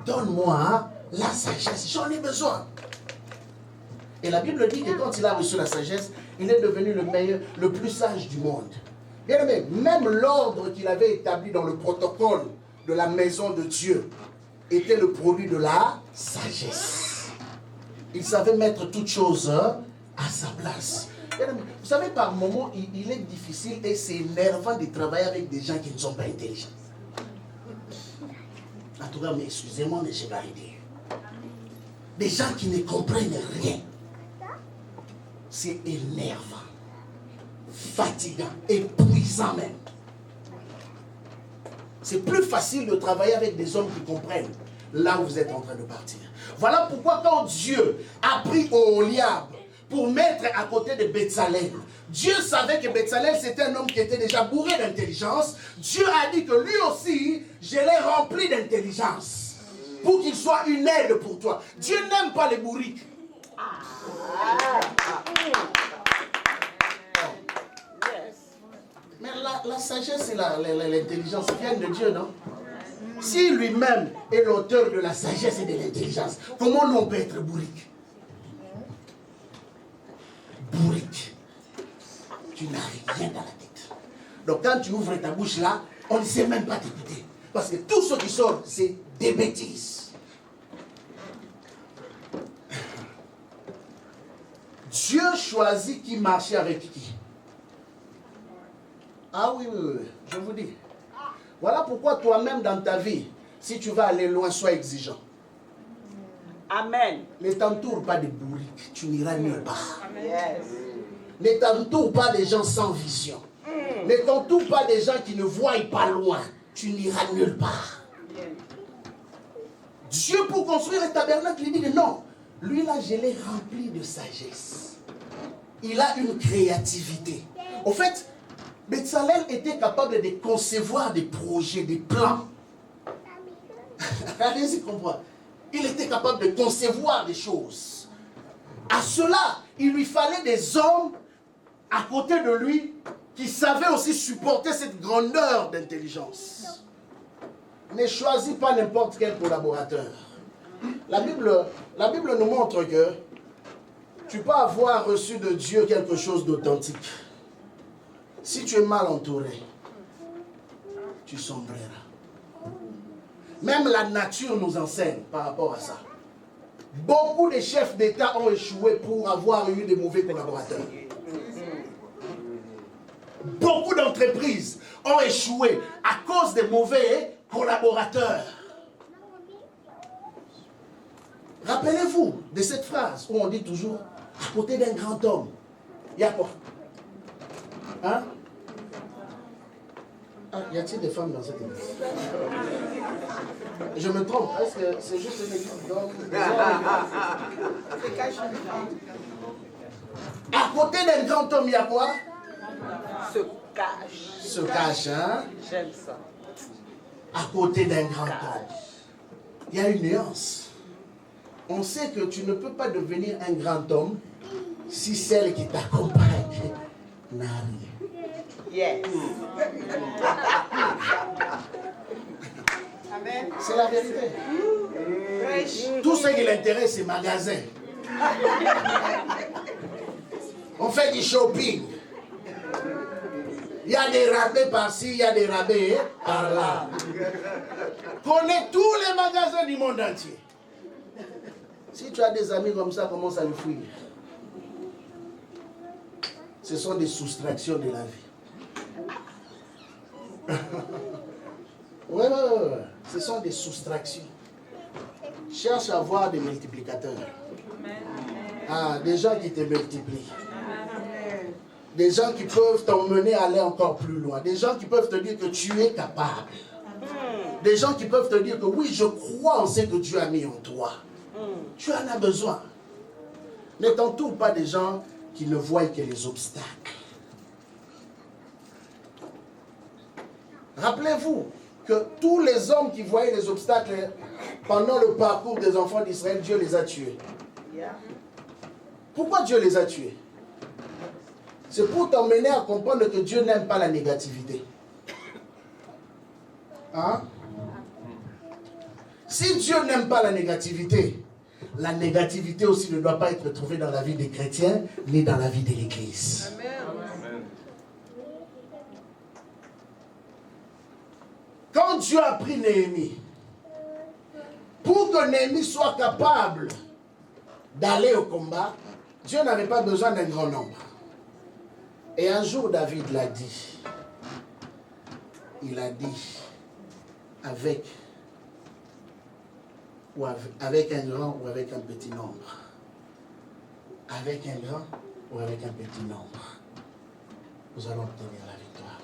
Donne-moi la sagesse. J'en ai besoin. Et la Bible dit que quand il a reçu la sagesse, il est devenu le meilleur, le plus sage du monde. Bien aimé, même l'ordre qu'il avait établi dans le protocole de la maison de Dieu était le produit de la sagesse. Il savait mettre toutes choses à sa place. Vous savez, par moments, il est difficile et c'est énervant de travailler avec des gens qui ne sont pas intelligents. En tout cas, mais excusez-moi, mais j'ai validé. Des gens qui ne comprennent rien. C'est énervant, fatigant, épuisant même. C'est plus facile de travailler avec des hommes qui comprennent là où vous êtes en train de partir. Voilà pourquoi quand Dieu a pris Oholiab pour mettre à côté de Betsalel, Dieu savait que Betsalel c'était un homme qui était déjà bourré d'intelligence. Dieu a dit que lui aussi, je l'ai rempli d'intelligence pour qu'il soit une aide pour toi. Dieu n'aime pas les bourriques. Mais la sagesse et l'intelligence viennent de Dieu, non? Si lui-même est l'auteur de la sagesse et de l'intelligence, comment nous on peut être bourrique? Bourrique. Tu n'as rien dans la tête. Donc quand tu ouvres ta bouche là, on ne sait même pas t'écouter. Parce que tout ce qui sort, c'est des bêtises. Dieu choisit qui marchait avec qui. Ah oui, je vous dis. Voilà pourquoi toi-même dans ta vie, si tu vas aller loin, sois exigeant. Amen. Ne t'entoure pas de bourriques, tu n'iras nulle part. Yes. Ne t'entoure pas des gens sans vision. Ne t'entoure pas des gens qui ne voient pas loin, tu n'iras nulle part. Dieu pour construire un tabernacle, il dit que non. Lui là, je l'ai rempli de sagesse. Il a une créativité. Au fait, Betsalel était capable de concevoir des projets, des plans. Allez-y comprendre. Il était capable de concevoir des choses. À cela, il lui fallait des hommes à côté de lui qui savaient aussi supporter cette grandeur d'intelligence. Ne choisis pas n'importe quel collaborateur. La Bible nous montre que tu peux avoir reçu de Dieu quelque chose d'authentique. Si tu es mal entouré, tu sombreras. Même la nature nous enseigne par rapport à ça. Beaucoup de chefs d'État ont échoué pour avoir eu de mauvais collaborateurs. Beaucoup d'entreprises ont échoué à cause des mauvais collaborateurs. Rappelez-vous de cette phrase où on dit toujours, à côté d'un grand homme, il y a quoi? Hein? Ah, y a-t-il des femmes dans cette église? Je me trompe, est-ce que c'est juste une église d'hommes? À côté d'un grand homme, il y a quoi? Se cache. Se cache, hein? J'aime ça. À côté d'un grand homme. Il y a une nuance. On sait que tu ne peux pas devenir un grand homme si celle qui t'accompagne n'a rien. Yes. Amen. C'est la vérité. Tout ce qui l'intéresse, c'est magasin. On fait du shopping. Il y a des rabais par-ci, il y a des rabais par-là. Connais tous les magasins du monde entier. Si tu as des amis comme ça, commence à le fuir. Ce sont des soustractions de la vie. Oui. Ce sont des soustractions. Cherche à avoir des multiplicateurs. Ah, des gens qui te multiplient. Des gens qui peuvent t'emmener à aller encore plus loin. Des gens qui peuvent te dire que tu es capable. Des gens qui peuvent te dire que oui, je crois en ce que Dieu a mis en toi. Tu en as besoin. Ne t'entoure pas des gens qui ne voient que les obstacles. Rappelez-vous que tous les hommes qui voyaient les obstacles pendant le parcours des enfants d'Israël, Dieu les a tués. Pourquoi Dieu les a tués? C'est pour t'emmener à comprendre que Dieu n'aime pas la négativité. Hein? Si Dieu n'aime pas la négativité aussi ne doit pas être trouvée dans la vie des chrétiens, ni dans la vie de l'Église. Amen. Quand Dieu a pris Néhémie, pour que Néhémie soit capable d'aller au combat, Dieu n'avait pas besoin d'un grand nombre. Et un jour, David l'a dit. Il a dit avec un grand ou avec un petit nombre. Avec un grand ou avec un petit nombre. Nous allons obtenir la victoire.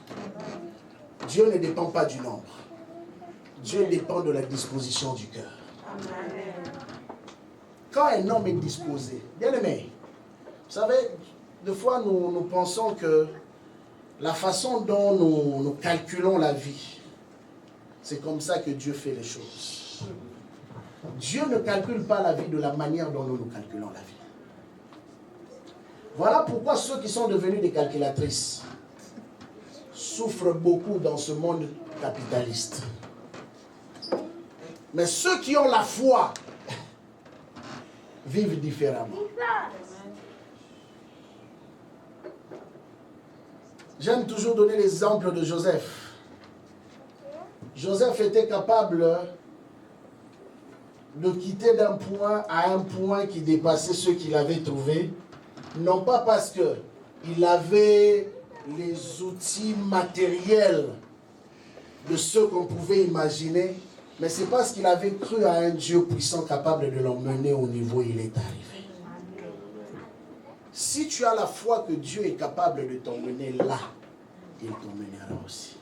Dieu ne dépend pas du nombre. Dieu dépend de la disposition du cœur. Quand un homme est disposé, bien aimé, vous savez, des fois nous pensons que la façon dont nous calculons la vie, c'est comme ça que Dieu fait les choses. Dieu ne calcule pas la vie de la manière dont nous calculons la vie. Voilà pourquoi ceux qui sont devenus des calculatrices souffrent beaucoup dans ce monde capitaliste. Mais ceux qui ont la foi vivent différemment. J'aime toujours donner l'exemple de Joseph. Joseph était capable de quitter d'un point à un point qui dépassait ceux qu'il avait trouvés, non pas parce qu'il avait les outils matériels de ceux qu'on pouvait imaginer, mais c'est parce qu'il avait cru à un Dieu puissant capable de l'emmener au niveau où il est arrivé. Si tu as la foi que Dieu est capable de t'emmener là, il t'emmènera aussi.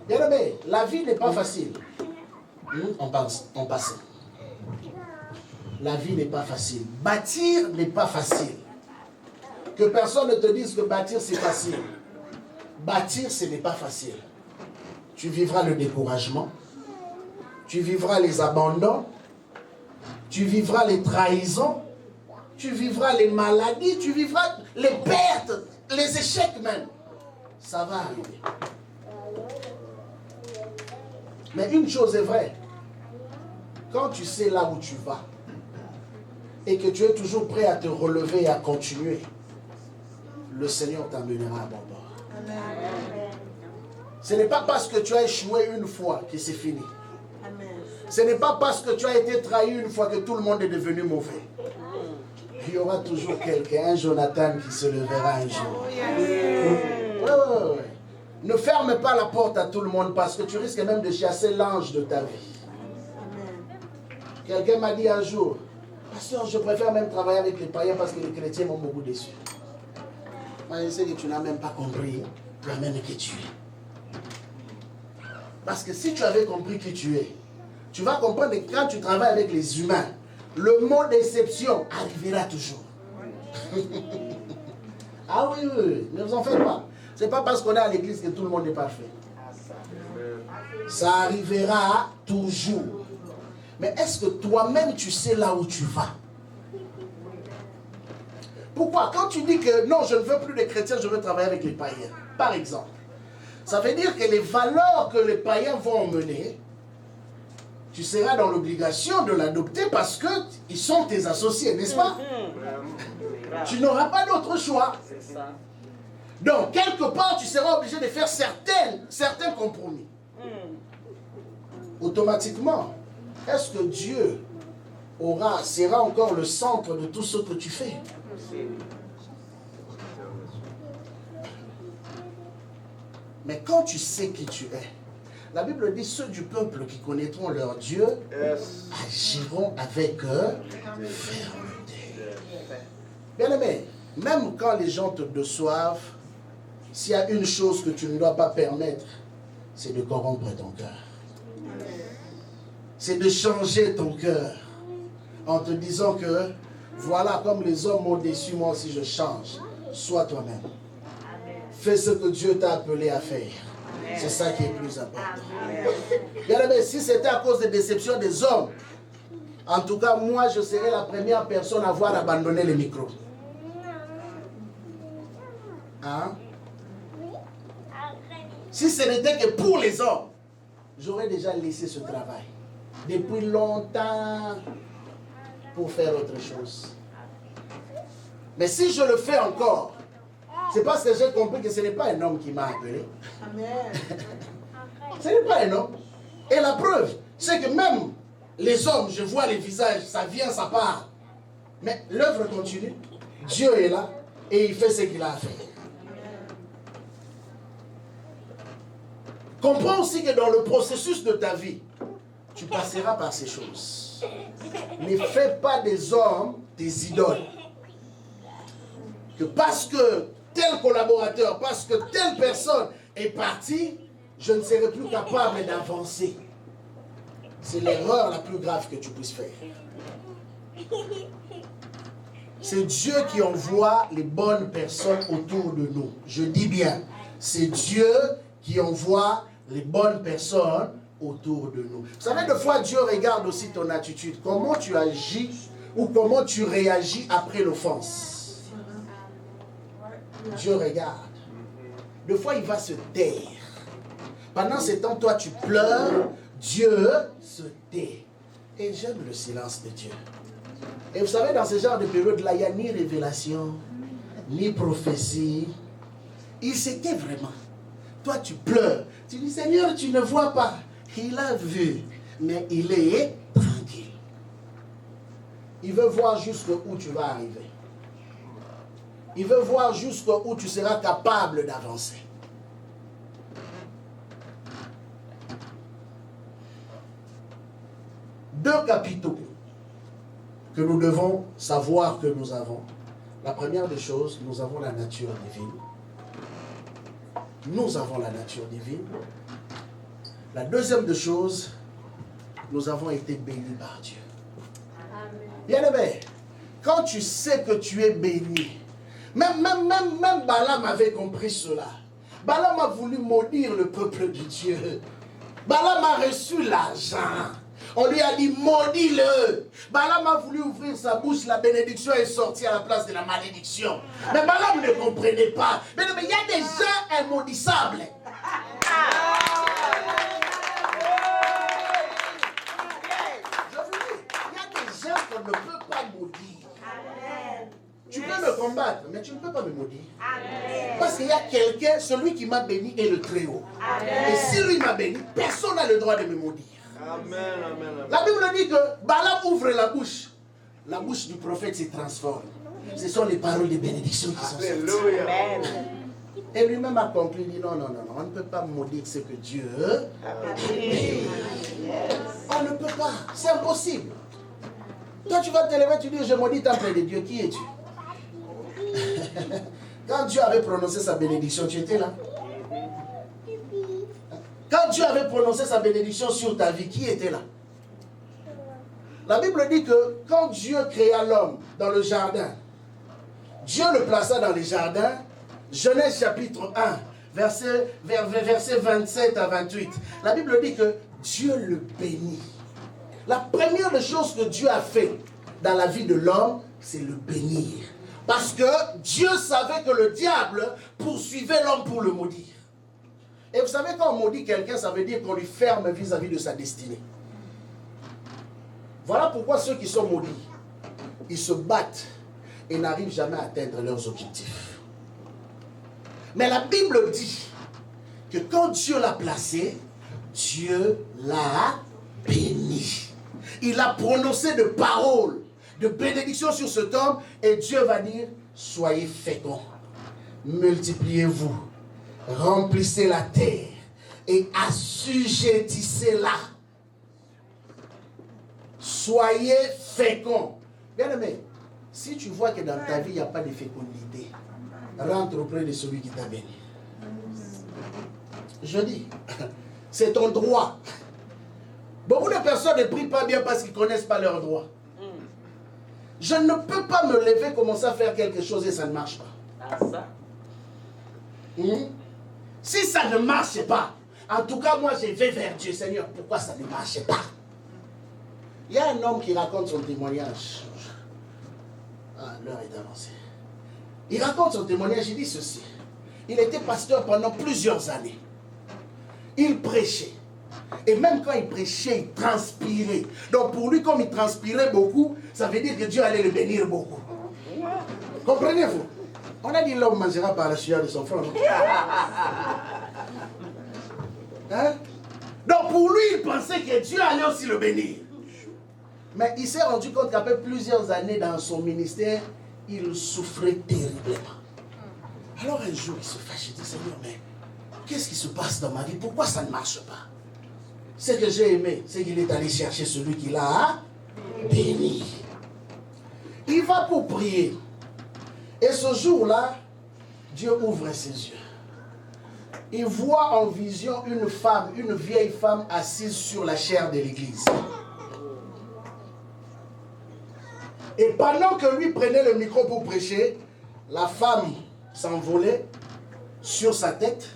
Bien aimé, la vie n'est pas facile. On passe. La vie n'est pas facile. Bâtir n'est pas facile. Que personne ne te dise que bâtir c'est facile. Bâtir ce n'est pas facile. Tu vivras le découragement. Tu vivras les abandons. Tu vivras les trahisons. Tu vivras les maladies. Tu vivras les pertes, les échecs même. Ça va arriver. Mais une chose est vraie. Quand tu sais là où tu vas et que tu es toujours prêt à te relever et à continuer, le Seigneur t'amènera à bon bord. Amen. Ce n'est pas parce que tu as échoué une fois que c'est fini. Amen. Ce n'est pas parce que tu as été trahi une fois que tout le monde est devenu mauvais. Il y aura toujours quelqu'un, un Jonathan qui se lèvera un jour. Ouais. Ne ferme pas la porte à tout le monde parce que tu risques même de chasser l'ange de ta vie. Quelqu'un m'a dit un jour, pasteur, je préfère même travailler avec les païens parce que les chrétiens m'ont beaucoup déçu. Moi, je sais que tu n'as même pas compris toi-même qui tu es. Parce que si tu avais compris qui tu es, tu vas comprendre que quand tu travailles avec les humains, le mot déception arrivera toujours. Ah oui, ne vous en faites pas. Ce n'est pas parce qu'on est à l'église que tout le monde est parfait. Ça arrivera toujours. Mais est-ce que toi-même tu sais là où tu vas? Pourquoi? Quand tu dis que non, je ne veux plus de chrétiens, je veux travailler avec les païens, par exemple, ça veut dire que les valeurs que les païens vont emmener, tu seras dans l'obligation de l'adopter parce qu'ils sont tes associés, n'est-ce pas? Tu n'auras pas d'autre choix. Donc, quelque part, tu seras obligé de faire certains compromis. Automatiquement, est-ce que Dieu sera encore le centre de tout ce que tu fais? Mais quand tu sais qui tu es, la Bible dit ceux du peuple qui connaîtront leur Dieu agiront avec fermeté. Bien aimé, même quand les gens te déçoivent, s'il y a une chose que tu ne dois pas permettre, c'est de corrompre ton cœur. C'est de changer ton cœur en te disant que voilà, comme les hommes m'ont déçu, moi aussi je change. Sois toi-même. Fais ce que Dieu t'a appelé à faire. C'est ça qui est plus important. Bien aimé, si c'était à cause des déceptions des hommes, en tout cas, moi, je serais la première personne à avoir abandonné le micro. Hein? Si ce n'était que pour les hommes, j'aurais déjà laissé ce travail depuis longtemps pour faire autre chose. Mais si je le fais encore, c'est parce que j'ai compris que ce n'est pas un homme qui m'a appelé. Amen. Ce n'est pas un homme. Et la preuve, c'est que même les hommes, je vois les visages, ça vient, ça part. Mais l'œuvre continue. Dieu est là et il fait ce qu'il a à faire. comprends aussi que dans le processus de ta vie, tu passeras par ces choses. Ne fais pas des hommes des idoles. Que parce que tel collaborateur, parce que telle personne est partie, je ne serai plus capable d'avancer. C'est l'erreur la plus grave que tu puisses faire. C'est Dieu qui envoie les bonnes personnes autour de nous. Je dis bien, c'est Dieu qui envoie les bonnes personnes autour de nous. Vous savez, des fois, Dieu regarde aussi ton attitude. Comment tu agis ou comment tu réagis après l'offense. Dieu regarde. Des fois, il va se taire. Pendant ce temps, toi, tu pleures. Dieu se tait. Et j'aime le silence de Dieu. Et vous savez, dans ce genre de période-là, il n'y a ni révélation, ni prophétie. Il se tait vraiment. Toi, tu pleures. Tu dis, Seigneur, tu ne vois pas. Il a vu, mais il est tranquille. Il veut voir jusqu'où tu vas arriver. Il veut voir jusqu'où tu seras capable d'avancer. Deux capitaux que nous devons savoir que nous avons. La première des choses, nous avons la nature divine. Nous avons la nature divine. La deuxième des choses, nous avons été bénis par Dieu. Bien-aimé, quand tu sais que tu es béni, même Balaam avait compris cela. Balaam a voulu maudire le peuple de Dieu. Balaam a reçu l'argent. On lui a dit, maudis-le. Balaam a voulu ouvrir sa bouche, la bénédiction est sortie à la place de la malédiction. Mais Balaam ne comprenait pas. Mais il y a des gens immaudissables. Je vous dis, il y a des gens qu'on ne peut pas maudire. Tu peux me combattre, mais tu ne peux pas me maudire. Parce qu'il y a quelqu'un, celui qui m'a béni est le Très-Haut. Et si lui m'a béni, personne n'a le droit de me maudire. Amen, amen, amen. La Bible dit que Balaam ouvre la bouche. La bouche du prophète se transforme. Ce sont les paroles de bénédiction qui sont sorties. Amen. Et lui-même a conclu, dit non, on ne peut pas maudire ce que Dieu bénit. On ne peut pas, c'est impossible. Toi tu vas te lever, tu dis je maudis temple de Dieu, qui es-tu? Quand Dieu avait prononcé sa bénédiction, tu étais là? Quand Dieu avait prononcé sa bénédiction sur ta vie, qui était là? La Bible dit que quand Dieu créa l'homme dans le jardin, Dieu le plaça dans les jardins. Genèse chapitre 1, verset 27 à 28. La Bible dit que Dieu le bénit. La première des choses que Dieu a fait dans la vie de l'homme, c'est le bénir. Parce que Dieu savait que le diable poursuivait l'homme pour le maudire. Et vous savez, quand on maudit quelqu'un, ça veut dire qu'on lui ferme vis-à-vis de sa destinée. Voilà pourquoi ceux qui sont maudits, ils se battent et n'arrivent jamais à atteindre leurs objectifs. Mais la Bible dit que quand Dieu l'a placé, Dieu l'a béni. Il a prononcé de paroles, de bénédictions sur cet homme, et Dieu va dire, soyez féconds, multipliez-vous, remplissez la terre et assujettissez-la. Soyez féconds. Bien aimé, si tu vois que dans ta vie, il n'y a pas de fécondité, rentre auprès de celui qui t'a béni. Je dis, c'est ton droit. Beaucoup de personnes ne prient pas bien parce qu'ils ne connaissent pas leurs droits. Je ne peux pas me lever, commencer à faire quelque chose et ça ne marche pas. Si ça ne marche pas, en tout cas, moi, je vais vers Dieu. Seigneur, pourquoi ça ne marche pas? Il y a un homme qui raconte son témoignage. Ah, l'heure est avancée. Il raconte son témoignage, il dit ceci. Il était pasteur pendant plusieurs années. Il prêchait. Et même quand il prêchait, il transpirait. Donc pour lui, comme il transpirait beaucoup, ça veut dire que Dieu allait le bénir beaucoup. Comprenez-vous? On a dit l'homme mangera par la sueur de son front. Hein? Donc pour lui, il pensait que Dieu allait aussi le bénir. Mais il s'est rendu compte qu'après plusieurs années dans son ministère, il souffrait terriblement. Alors un jour, il se fâche, il dit, Seigneur, mais qu'est-ce qui se passe dans ma vie? Pourquoi ça ne marche pas? Ce que j'ai aimé, c'est qu'il est allé chercher celui qui l'a béni. Il va pour prier. Et ce jour-là, Dieu ouvre ses yeux. Il voit en vision une femme, une vieille femme assise sur la chaire de l'église. Et pendant que lui prenait le micro pour prêcher, la femme s'envolait sur sa tête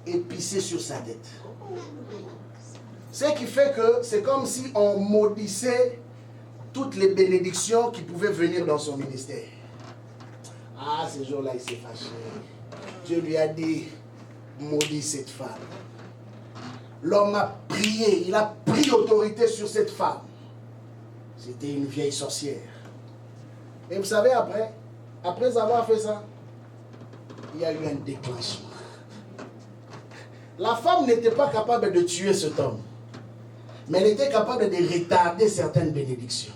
et pissait sur sa tête. Ce qui fait que c'est comme si on maudissait toutes les bénédictions qui pouvaient venir dans son ministère. Ah, ce jour-là, il s'est fâché. Dieu lui a dit, maudis cette femme. L'homme a prié, il a pris autorité sur cette femme. C'était une vieille sorcière. Et vous savez, après avoir fait ça, il y a eu un déclenchement. La femme n'était pas capable de tuer cet homme, mais elle était capable de retarder certaines bénédictions.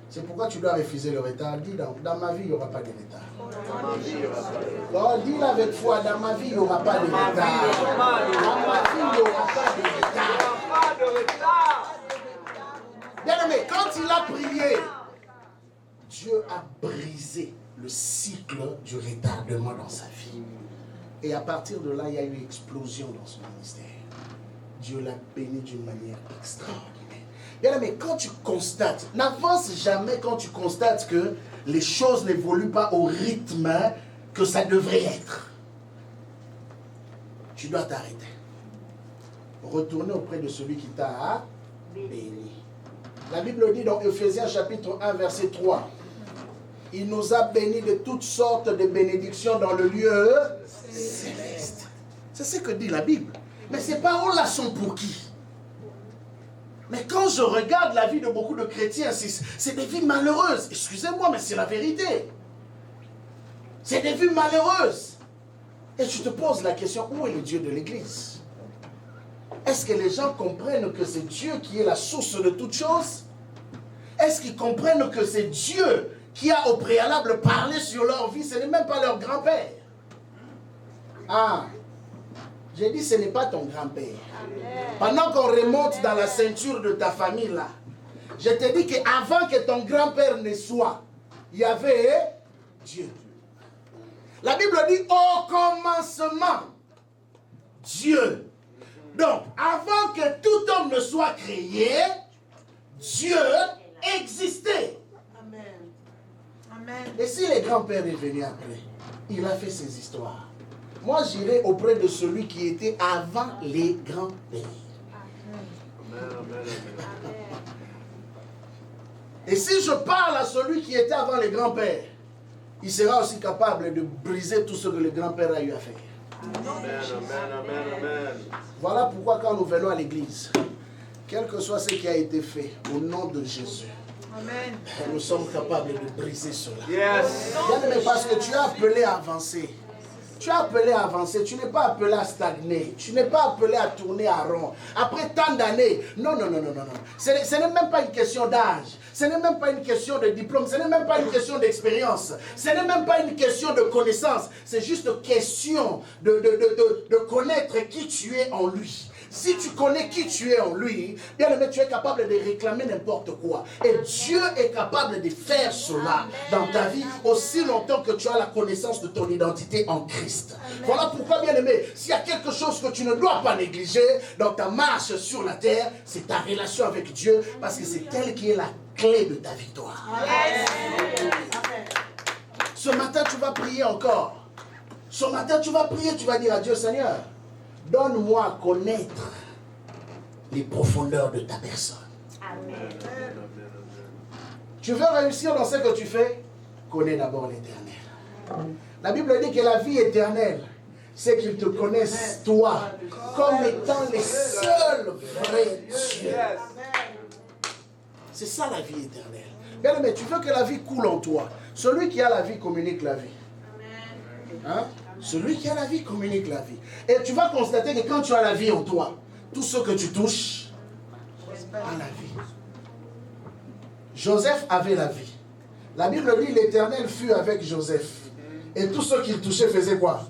C'est pourquoi tu dois refuser le retard. Dis dans ma vie, il n'y aura pas de retard. Oh, dis-le avec foi, dans ma vie, il n'y aura pas de retard. Dans ma vie, il n'y aura pas de retard. Bien aimé, quand il a prié, Dieu a brisé le cycle du retardement dans sa vie. Et à partir de là, il y a eu une explosion dans son ministère. Dieu l'a béni d'une manière extraordinaire. Bien aimé, quand tu constates, n'avance jamais quand tu constates que les choses n'évoluent pas au rythme que ça devrait être. Tu dois t'arrêter. Retourner auprès de celui qui t'a béni. La Bible dit dans Ephésiens chapitre 1 verset 3, il nous a bénis de toutes sortes de bénédictions dans le lieu céleste. C'est ce que dit la Bible. Mais ces paroles-là sont pour qui? Mais quand je regarde la vie de beaucoup de chrétiens, c'est des vies malheureuses. Excusez-moi, mais c'est la vérité. C'est des vies malheureuses. Et je te pose la question, où est le Dieu de l'Église? Est-ce que les gens comprennent que c'est Dieu qui est la source de toutes choses? Est-ce qu'ils comprennent que c'est Dieu qui a au préalable parlé sur leur vie? Ce n'est même pas leur grand-père. Ah, j'ai dit ce n'est pas ton grand-père. Pendant qu'on remonte dans la ceinture de ta famille là, je te dis qu'avant que ton grand-père ne soit, il y avait Dieu. La Bible dit au commencement, Dieu. Donc, avant que tout homme ne soit créé, Dieu existait. Amen. Amen. Et si le grand-père est venu après, il a fait ses histoires. Moi, j'irai auprès de celui qui était avant les grands-pères. Et si je parle à celui qui était avant les grands-pères, il sera aussi capable de briser tout ce que le grand-père a eu à faire. Amen. Voilà pourquoi quand nous venons à l'église, quel que soit ce qui a été fait, au nom de Jésus, Amen. nous sommes capables de briser cela. Yes. Bien-aimé, parce que tu es appelé à avancer. Tu es appelé à avancer, tu n'es pas appelé à stagner, tu n'es pas appelé à tourner à rond. Après tant d'années, non. Ce n'est même pas une question d'âge, ce n'est même pas une question de diplôme, ce n'est même pas une question d'expérience, ce n'est même pas une question de connaissance, c'est juste une question de connaître qui tu es en lui. Si tu connais qui tu es en lui, bien aimé, tu es capable de réclamer n'importe quoi. Et Dieu est capable de faire cela dans ta vie aussi longtemps que tu as la connaissance de ton identité en Christ. Amen. Voilà pourquoi, bien aimé, s'il y a quelque chose que tu ne dois pas négliger dans ta marche sur la terre, c'est ta relation avec Dieu, parce que c'est elle qui est la clé de ta victoire. Amen. Ce matin, tu vas prier encore. Ce matin, tu vas prier, tu vas dire à Dieu, Seigneur, donne-moi à connaître les profondeurs de ta personne. Amen. Tu veux réussir dans ce que tu fais? Connais d'abord l'Éternel. La Bible dit que la vie éternelle, c'est qu'ils te connaissent, toi, comme étant les seuls vrais dieux. C'est ça la vie éternelle. Bien aimé, tu veux que la vie coule en toi. Celui qui a la vie communique la vie. Hein? Celui qui a la vie communique la vie. Et tu vas constater que quand tu as la vie en toi, tout ce que tu touches a la vie. Joseph avait la vie. La Bible dit l'Éternel fut avec Joseph. Et tout ce qu'il touchait faisait quoi?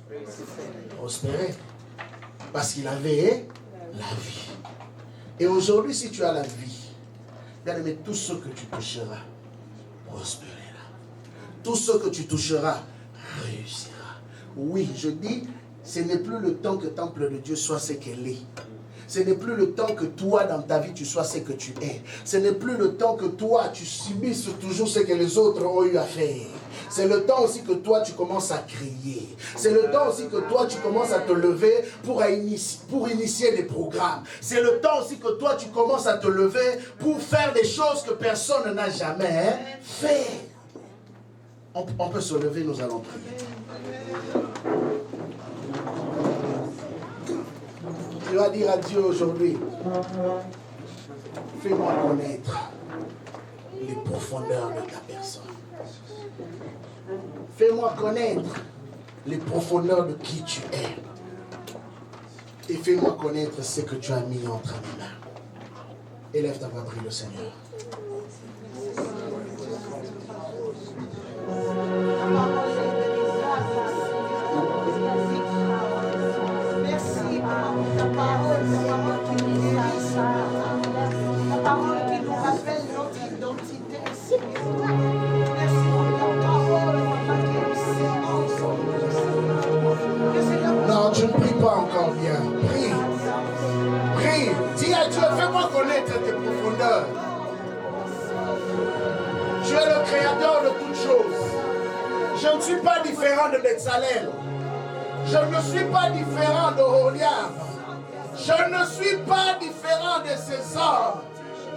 prospérer. Parce qu'il avait la vie. Et aujourd'hui, si tu as la vie, bien aimé, tout ce que tu toucheras prospérera. Tout ce que tu toucheras réussira. Oui, je dis, ce n'est plus le temps que le temple de Dieu soit ce qu'elle est. Ce n'est plus le temps que toi, dans ta vie, tu sois ce que tu es. Ce n'est plus le temps que toi, tu subisses toujours ce que les autres ont eu à faire. C'est le temps aussi que toi, tu commences à crier. C'est le temps aussi que toi, tu commences à te lever pour initier des programmes. C'est le temps aussi que toi, tu commences à te lever pour faire des choses que personne n'a jamais fait. On peut se lever, nous allons prier. Tu vas dire à Dieu aujourd'hui, fais-moi connaître les profondeurs de ta personne. Fais-moi connaître les profondeurs de qui tu es. Et fais-moi connaître ce que tu as mis entre mes mains. Élève ta voix, prie le Seigneur. Merci pour ta parole qui nous guérit, la parole qui nous rappelle notre identité. Merci pour ta parole qui est séance. Non, tu ne pries pas encore bien. Prie. Prie. Dis à Dieu, fais-moi connaître tes profondeurs. Tu es le créateur de toutes choses. Je ne suis pas différent de Betzalel. Je ne suis pas différent de Oholiab. Je ne suis pas différent de ces hommes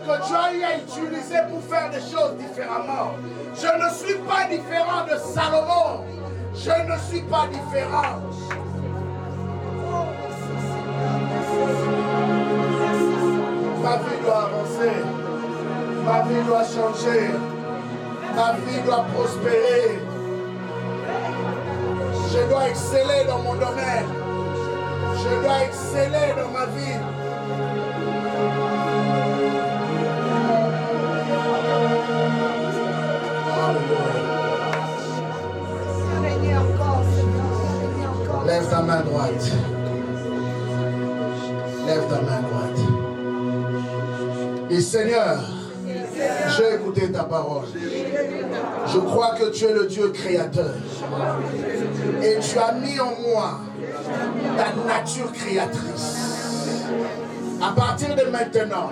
que Dieu a utilisés pour faire des choses différemment. Je ne suis pas différent de Salomon. Je ne suis pas différent. Ma vie doit avancer. Ma vie doit changer. Ma vie doit prospérer. Je dois exceller dans mon domaine. Je dois exceller dans ma vie. Lève ta main droite. Lève ta main droite. Et Seigneur, j'ai écouté ta parole. Je crois que tu es le Dieu créateur. Et tu as mis en moi ta nature créatrice. À partir de maintenant,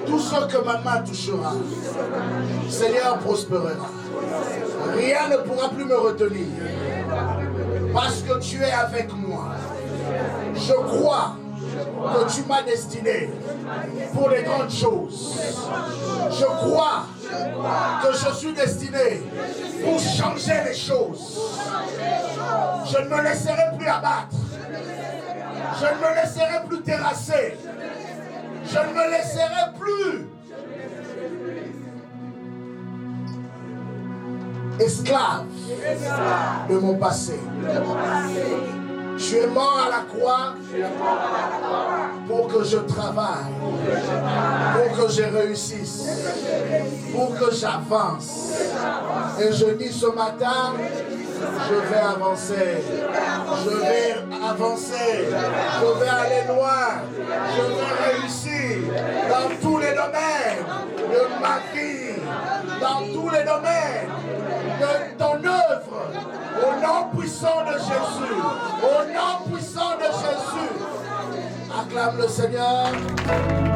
tout ce que ma main touchera, Seigneur, prospérera. Rien ne pourra plus me retenir. Parce que tu es avec moi. Je crois que tu m'as destiné pour les grandes choses. Je crois que je suis destiné pour changer les choses. Je ne me laisserai plus abattre. Je ne me laisserai plus terrasser. Je ne me laisserai plus esclave de mon passé. Tu es mort à la croix pour que je travaille, pour que je réussisse, pour que j'avance. Et je dis ce matin, je vais avancer, je vais avancer, je vais aller loin, je vais réussir dans tous les domaines de ma vie, dans tous les domaines de ton œuvre. Au nom puissant de Jésus. Au nom puissant de Jésus. Acclame le Seigneur.